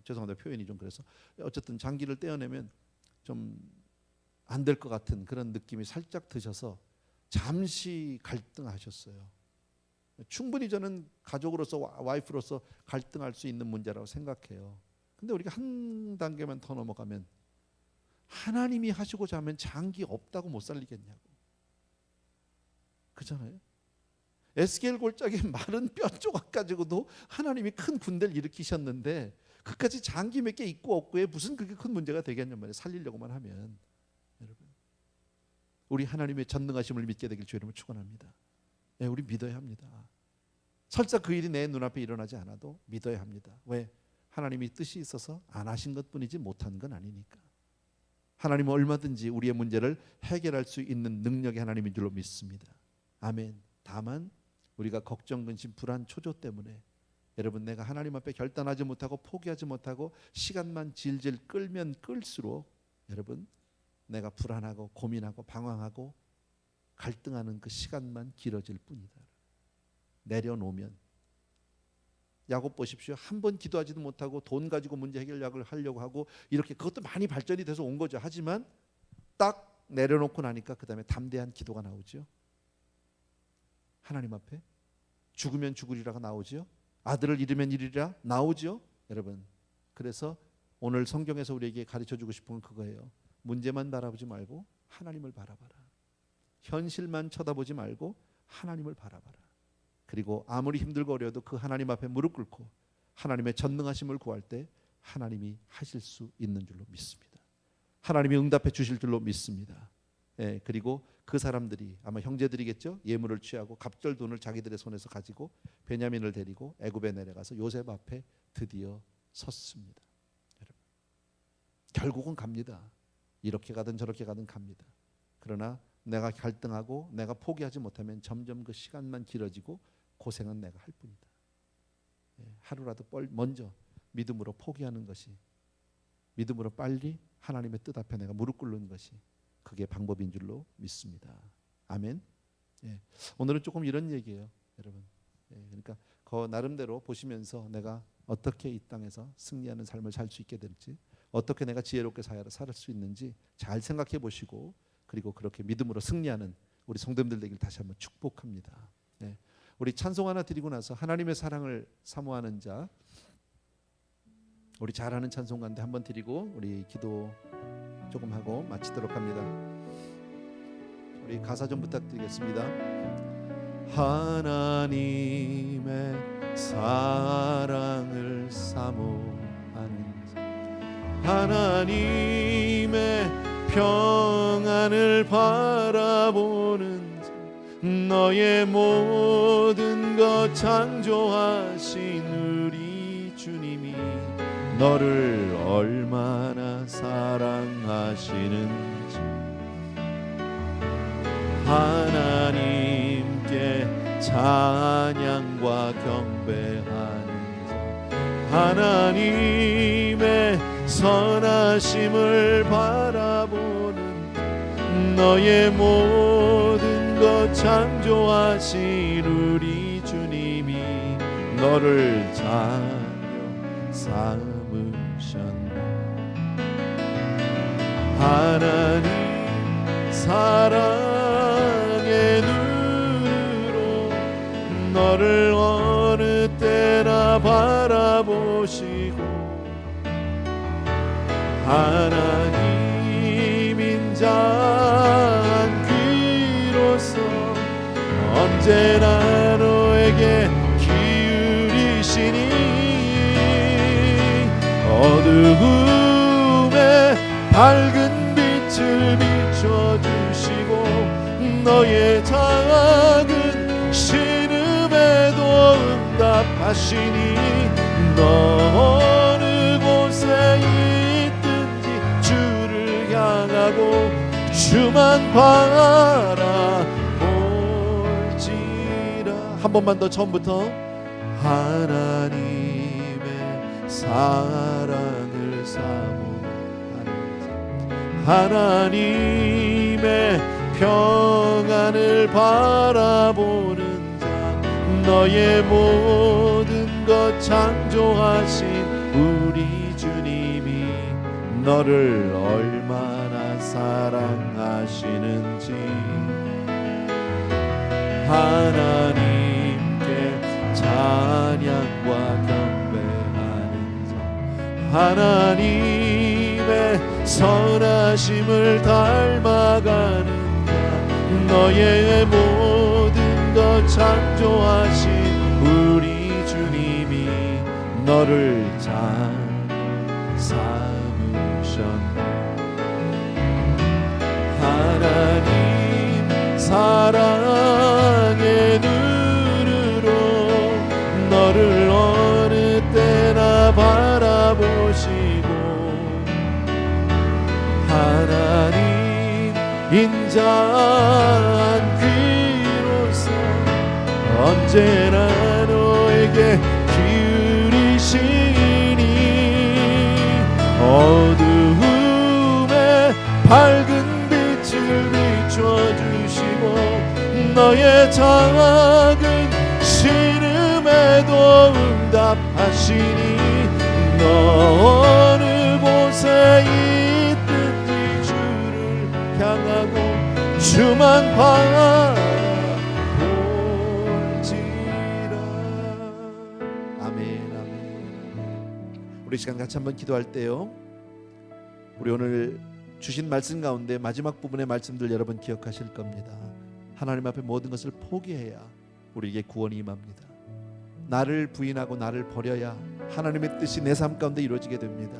죄송합니다. 표현이 좀 그래서. 어쨌든 장기를 떼어내면 좀 안 될 것 같은 그런 느낌이 살짝 드셔서 잠시 갈등하셨어요. 충분히 저는 가족으로서 와이프로서 갈등할 수 있는 문제라고 생각해요. 근데 우리가 한 단계만 더 넘어가면 하나님이 하시고자 하면 장기 없다고 못 살리겠냐고. 그잖아요. 에스겔 골짜기 마른 뼈 조각 가지고도 하나님이 큰 군대를 일으키셨는데 그까지 장기 몇 개 있고 없고에 무슨 그렇게 큰 문제가 되겠냔 말이에요. 살리려고만 하면. 여러분, 우리 하나님의 전능하심을 믿게 되길 주의 이름으로 축원합니다. 우리 믿어야 합니다. 설사 그 일이 내 눈앞에 일어나지 않아도 믿어야 합니다. 왜? 하나님이 뜻이 있어서 안 하신 것뿐이지 못한 건 아니니까. 하나님은 얼마든지 우리의 문제를 해결할 수 있는 능력의 하나님인 줄로 믿습니다. 아멘. 다만 우리가 걱정, 근심, 불안, 초조 때문에 여러분 내가 하나님 앞에 결단하지 못하고 포기하지 못하고 시간만 질질 끌면 끌수록 여러분 내가 불안하고 고민하고 방황하고 갈등하는 그 시간만 길어질 뿐이다. 내려놓으면 야곱 보십시오. 한 번 기도하지도 못하고 돈 가지고 문제 해결약을 하려고 하고 이렇게 그것도 많이 발전이 돼서 온 거죠. 하지만 딱 내려놓고 나니까 그 다음에 담대한 기도가 나오죠. 하나님 앞에 죽으면 죽으리라가 나오죠. 아들을 잃으면 잃으리라 나오죠. 여러분, 그래서 오늘 성경에서 우리에게 가르쳐주고 싶은 건 그거예요. 문제만 바라보지 말고 하나님을 바라봐라. 현실만 쳐다보지 말고 하나님을 바라봐라. 그리고 아무리 힘들고 어려워도 그 하나님 앞에 무릎 꿇고 하나님의 전능하심을 구할 때 하나님이 하실 수 있는 줄로 믿습니다. 하나님이 응답해 주실 줄로 믿습니다. 그리고 그 사람들이 아마 형제들이겠죠. 예물을 취하고 갑절 돈을 자기들의 손에서 가지고 베냐민을 데리고 애굽에 내려가서 요셉 앞에 드디어 섰습니다. 여러분, 결국은 갑니다. 이렇게 가든 저렇게 가든 갑니다. 그러나 내가 갈등하고 내가 포기하지 못하면 점점 그 시간만 길어지고 고생은 내가 할 뿐이다. 하루라도 먼저 믿음으로 포기하는 것이, 믿음으로 빨리 하나님의 뜻 앞에 내가 무릎 꿇는 것이 그게 방법인 줄로 믿습니다. 아멘. 오늘은 조금 이런 얘기예요, 여러분. 그러니까 그 나름대로 보시면서 내가 어떻게 이 땅에서 승리하는 삶을 살 수 있게 될지, 어떻게 내가 지혜롭게 살 수 있는지 잘 생각해 보시고, 그리고 그렇게 믿음으로 승리하는 우리 성도님들 되길 다시 한번 축복합니다. 우리 찬송 하나 드리고 나서 하나님의 사랑을 사모하는 자, 우리 잘하는 찬송 가운데 한번 드리고 우리 기도 조금 하고 마치도록 합니다. 우리 가사 좀 부탁드리겠습니다. 하나님의 사랑을 사모하는 자, 하나님의 평안을 바라보는 자, 너의 모든 것 창조하신 우리 주님이 너를 얼마나 사랑하시는지, 하나님께 찬양과 경배하는 자, 하나님의 선하심을 바라보는 너의 모든 것 창조하신 우리 주님이 너를 자녀 삼으셨네. 하나님 사랑의 눈으로 너를 어느 때나 바라보시고 하나님 인자한 귀로서 언제나 너에게 기울이시니 어두움에 밝은 빛을 비춰주시고 너의 작은 신음에도 응답하시니 너 어느 곳에 있든지 주를 향하고 주만 바라볼지라. 한 번만 더 처음부터. 하나님의 사랑을 사모하는 하나님의 평안을 바라보는 자 너의 모든 것 창조하신 우리 주님이 너를 얼마나 사랑하시는지 하나님께 찬양과 경배하는 자 하나님의 선하심을 닮아가는 자 너의 모든 것 창조하신 우리 주님이 너를 잘 삼으셨네. 하나님 사랑의 눈으로 너를 어느 때나 바라보시고 하나님 인자한 귀로서 언제나 너에게 기울이시니 어두움에 밝은 빛을 비춰주시고 너의 작은 신음에도 응답하시니 너 어느 곳에 있든지 주를 향하고 주만 바라볼지라. 아멘, 아멘. 우리 시간 같이 한번 기도할 때요, 우리 오늘 주신 말씀 가운데 마지막 부분의 말씀들 여러분 기억하실 겁니다. 하나님 앞에 모든 것을 포기해야 우리에게 구원이 임합니다. 나를 부인하고 나를 버려야 하나님의 뜻이 내 삶 가운데 이루어지게 됩니다.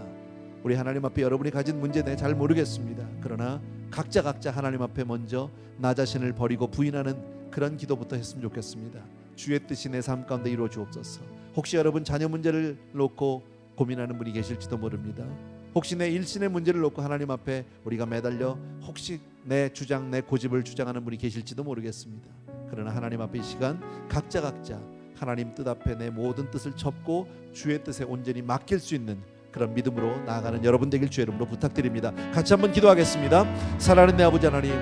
우리 하나님 앞에 여러분이 가진 문제 내가 잘 모르겠습니다. 그러나 각자 하나님 앞에 먼저 나 자신을 버리고 부인하는 그런 기도부터 했으면 좋겠습니다. 주의 뜻이 내 삶 가운데 이루어 주옵소서. 혹시 여러분 자녀 문제를 놓고 고민하는 분이 계실지도 모릅니다. 혹시 내 일신의 문제를 놓고 하나님 앞에 우리가 매달려 혹시 내 주장, 내 고집을 주장하는 분이 계실지도 모르겠습니다. 그러나 하나님 앞에 이 시간 각자 하나님 뜻 앞에 내 모든 뜻을 접고 주의 뜻에 온전히 맡길 수 있는 그런 믿음으로 나아가는 여러분 되길 주의 이름으로 부탁드립니다. 같이 한번 기도하겠습니다. 사랑하는 내 아버지 하나님,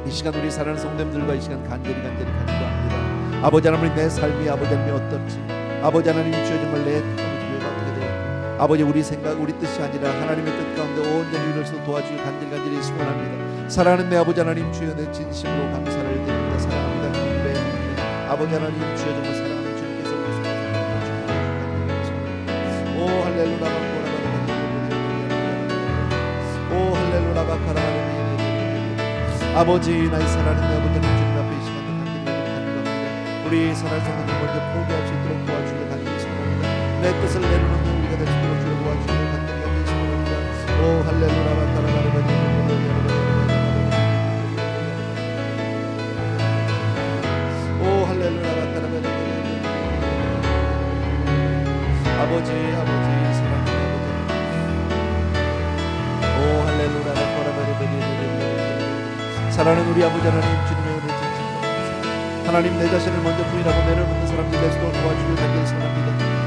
이 시간 우리 사랑하는 성도님들과 이 시간 간절히 간구합니다. 아버지 하나님, 내 삶이 아버지 하나님 어떨지, 아버지 하나님 주여 정말 내 아버지 우리 생각 우리 뜻이 아니라 하나님의 뜻 가운데 온전히 이루어서 도와주길 간절히 소원합니다. 사랑하는 내 아버지 하나님 주여 내 진심으로 감사를 드립니다. 사랑합니다. 기도해 아버지 하나님 주여 정말 사랑하는 주님께서 우리 오 할렐루야 오 할렐루야 아버지 나의 사랑하는 내 아버지 하나님 주님 앞에 이 시간에 간절히 우리 사랑하는 성도님 먼저 포기할 수 있도록 도와주길 간절히 소원합니다. 내 뜻을 내려놓는 우리가 될 수 있도록 주를 도와주길 간절히 소원합니다. 오 할렐루야 오 할렐루야 아버지 사랑하는 아버지 오 할렐루야 사랑하는 우리 아버지 하나님 주님의 은혜를 진심으로 하나님 내 자신을 먼저 부인하고 내려놓는 사람들 될 수 있도록 도와주길 간절히 소원합니다.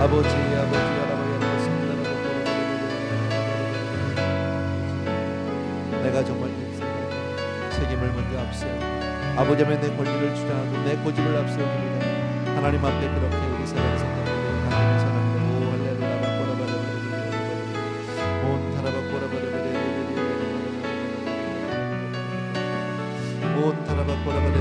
아버지 내가 정말 책임을 먼저 앞세워 아버지 앞에 내 권리를 주장하고 내 고집을 앞세웁니다. 하나님 앞에 그렇게 우리 세상에서 하나님의 사랑으로 오 할렐루야 온 타라바꼬라바레 온 타라바꼬라바레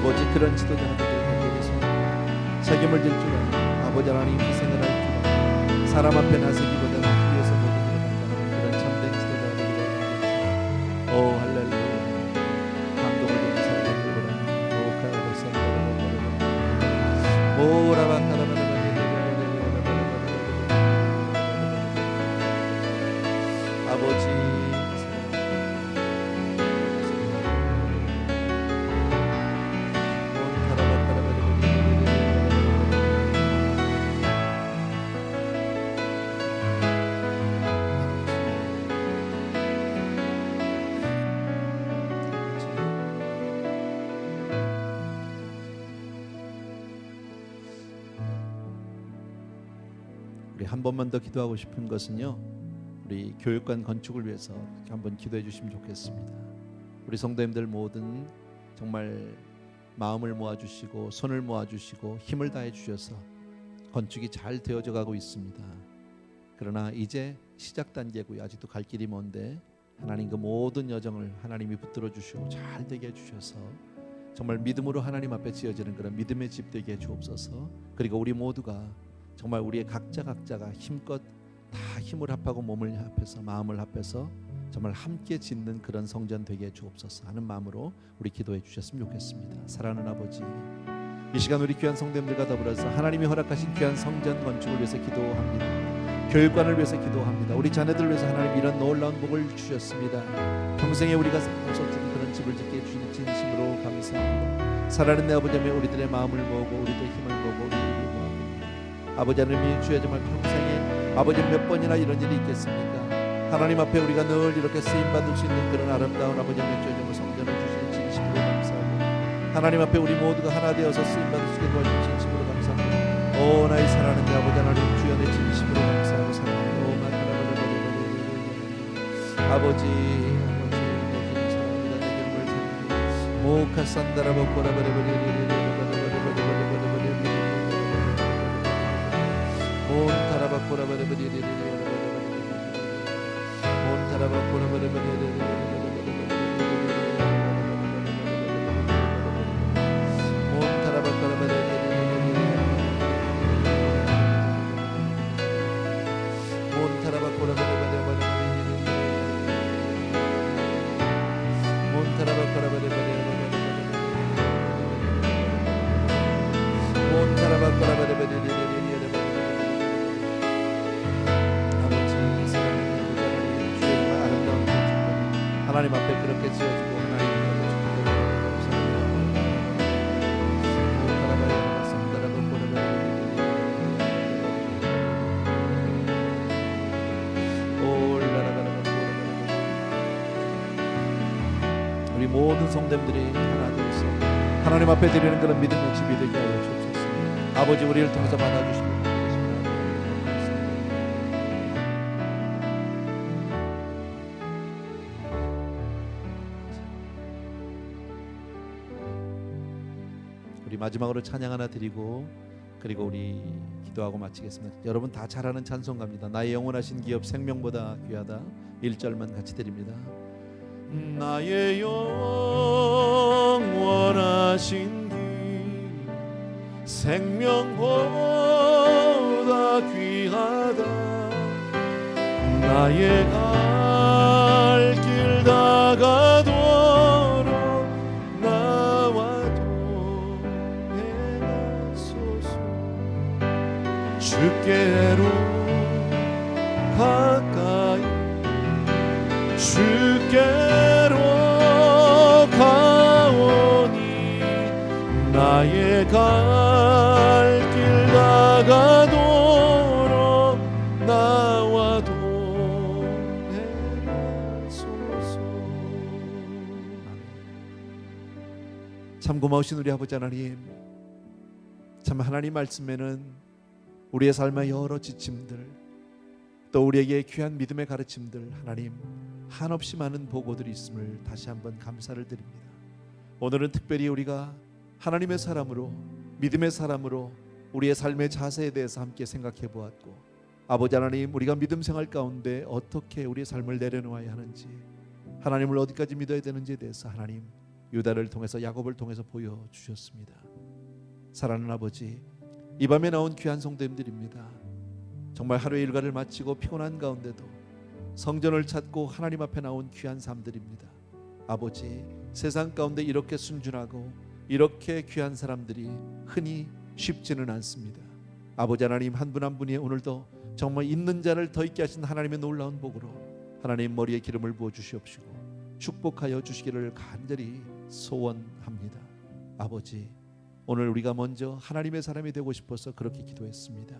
아버지 그런 지도자들에게 대해서 책임을 질 줄 아는 아버지 하나님 희생을 할 줄 아는 사람 앞에 나서기보다는 위에서 모든 일을 감당하는 그런 참된 지도자가 되기를 원합니다. 오 할렐루야. 감동을 주는 사람들을 원합니다. 오 가라바산다라바라바라 오라바카라바라바라 아버지 우리 한 번만 더 기도하고 싶은 것은요, 우리 교육관 건축을 위해서 한번 기도해 주시면 좋겠습니다. 우리 성도님들 모든 정말 마음을 모아주시고 손을 모아주시고 힘을 다해 주셔서 건축이 잘 되어져 가고 있습니다. 그러나 이제 시작 단계고요. 아직도 갈 길이 먼데 하나님 그 모든 여정을 하나님이 붙들어 주시고 잘 되게 해주셔서 정말 믿음으로 하나님 앞에 지어지는 그런 믿음의 집 되게 해 주옵소서. 그리고 우리 모두가 정말 우리의 각자가 힘껏 다 힘을 합하고 몸을 합해서 마음을 합해서 정말 함께 짓는 그런 성전 되게 해 주옵소서 하는 마음으로 우리 기도해 주셨으면 좋겠습니다. 사랑하는 아버지, 이 시간 우리 귀한 성도님들과 더불어서 하나님이 허락하신 귀한 성전 건축을 위해서 기도합니다. 교육관을 위해서 기도합니다. 우리 자녀들을 위해서 하나님 이런 놀라운 복을 주셨습니다. 평생에 우리가 상할 수 없는 그런 집을 짓게 해주신 진심으로 감사합니다. 살아있는 내 아버지 하나님, 우리들의 마음을 모으고 우리들의 힘을 모으고 우리를 모으고 아버지 하나님이 주여 정말 평생에 아버지 몇 번이나 이런 일이 있겠습니까? 하나님 앞에 우리가 늘 이렇게 쓰임받을 수 있는 그런 아름다운 아버지 하나님의 주여 성전을 주시는 진심으로 감사하고 하나님 앞에 우리 모두가 하나 되어서 쓰임받을 수 있게 도와주신 진심으로 감사합니다. 오 나의 사랑하는 내 아버지 하나님 주여 내 진심으로 감사하고 사랑합니다. 오 아버지 내 주님 사랑합니다. 내 주님을 사랑합니다. 모카산다라바꼬라바레바레레레레 하나님 앞에 그렇게 지어지고 하나님 우리 모든 성도님들이 하나 되어서 하나님 앞에 드리는 그런 믿음의 집이 되게 하여 주옵소서. 아버지 우리를 통해서 받아주시고 우리 마지막으로 찬양 하나 드리고 그리고 우리 기도하고 마치겠습니다. 여러분 다 잘 아는 찬송가입니다. 나의 영원하신 기업 생명보다 귀하다. 1절만 같이 드립니다. 나의 영원하신 길 생명보다 귀하다. 나의 갈 길 다가도록 나와도 행하소서. 주께로 가까이 주께로 가오니 나의 갈 길 다가도록 나와도 행하소서. 참 고마우신 우리 아버지 하나님, 참 하나님 말씀에는 우리의 삶의 여러 지침들 또 우리에게 귀한 믿음의 가르침들 하나님 한없이 많은 보고들이 있음을 다시 한번 감사를 드립니다. 오늘은 특별히 우리가 하나님의 사람으로 믿음의 사람으로 우리의 삶의 자세에 대해서 함께 생각해 보았고 아버지 하나님 우리가 믿음 생활 가운데 어떻게 우리의 삶을 내려놓아야 하는지 하나님을 어디까지 믿어야 되는지에 대해서 하나님 유다를 통해서 야곱을 통해서 보여주셨습니다. 사랑하는 아버지, 이 밤에 나온 귀한 성도님들입니다. 정말 하루의 일과를 마치고 피곤한 가운데도 성전을 찾고 하나님 앞에 나온 귀한 삶들입니다. 아버지, 세상 가운데 이렇게 순준하고 이렇게 귀한 사람들이 흔히 쉽지는 않습니다. 아버지 하나님, 한 분 한 분이 오늘도 정말 있는 자를 더 있게 하신 하나님의 놀라운 복으로 하나님 머리에 기름을 부어 주시옵시고 축복하여 주시기를 간절히 소원합니다. 아버지, 오늘 우리가 먼저 하나님의 사람이 되고 싶어서 그렇게 기도했습니다.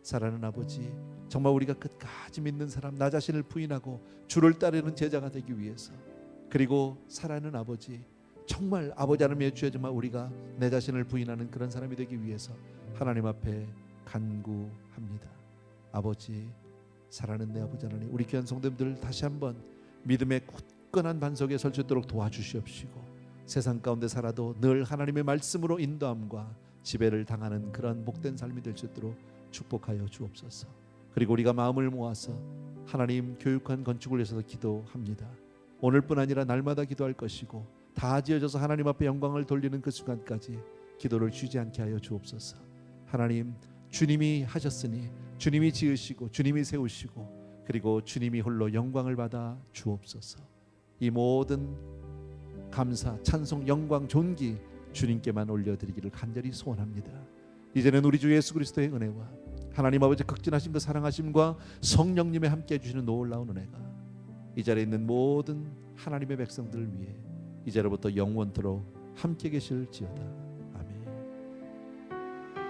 사랑하는 아버지, 정말 우리가 끝까지 믿는 사람, 나 자신을 부인하고 주를 따르는 제자가 되기 위해서, 그리고 사랑하는 아버지, 정말 아버지 하나님의 주여 정말 우리가 내 자신을 부인하는 그런 사람이 되기 위해서 하나님 앞에 간구합니다. 아버지, 사랑하는 내 아버지 하나님, 우리 귀한 성도님들 다시 한번 믿음의 굳건한 반석에 설 수 있도록 도와주시옵시고 세상 가운데 살아도 늘 하나님의 말씀으로 인도함과 지배를 당하는 그런 복된 삶이 될 수 있도록 축복하여 주옵소서. 그리고 우리가 마음을 모아서 하나님 교육한 건축을 위해서 기도합니다. 오늘뿐 아니라 날마다 기도할 것이고 다 지어져서 하나님 앞에 영광을 돌리는 그 순간까지 기도를 쉬지 않게 하여 주옵소서. 하나님, 주님이 하셨으니 주님이 지으시고 주님이 세우시고 그리고 주님이 홀로 영광을 받아 주옵소서. 이 모든 감사, 찬송, 영광, 존귀 주님께만 올려드리기를 간절히 소원합니다. 이제는 우리 주 예수 그리스도의 은혜와 하나님 아버지 극진하신 그 사랑하심과 성령님의 함께 해주시는 놀라운 은혜가 이 자리에 있는 모든 하나님의 백성들을 위해 이제로부터 영원토록 함께 계실지어다.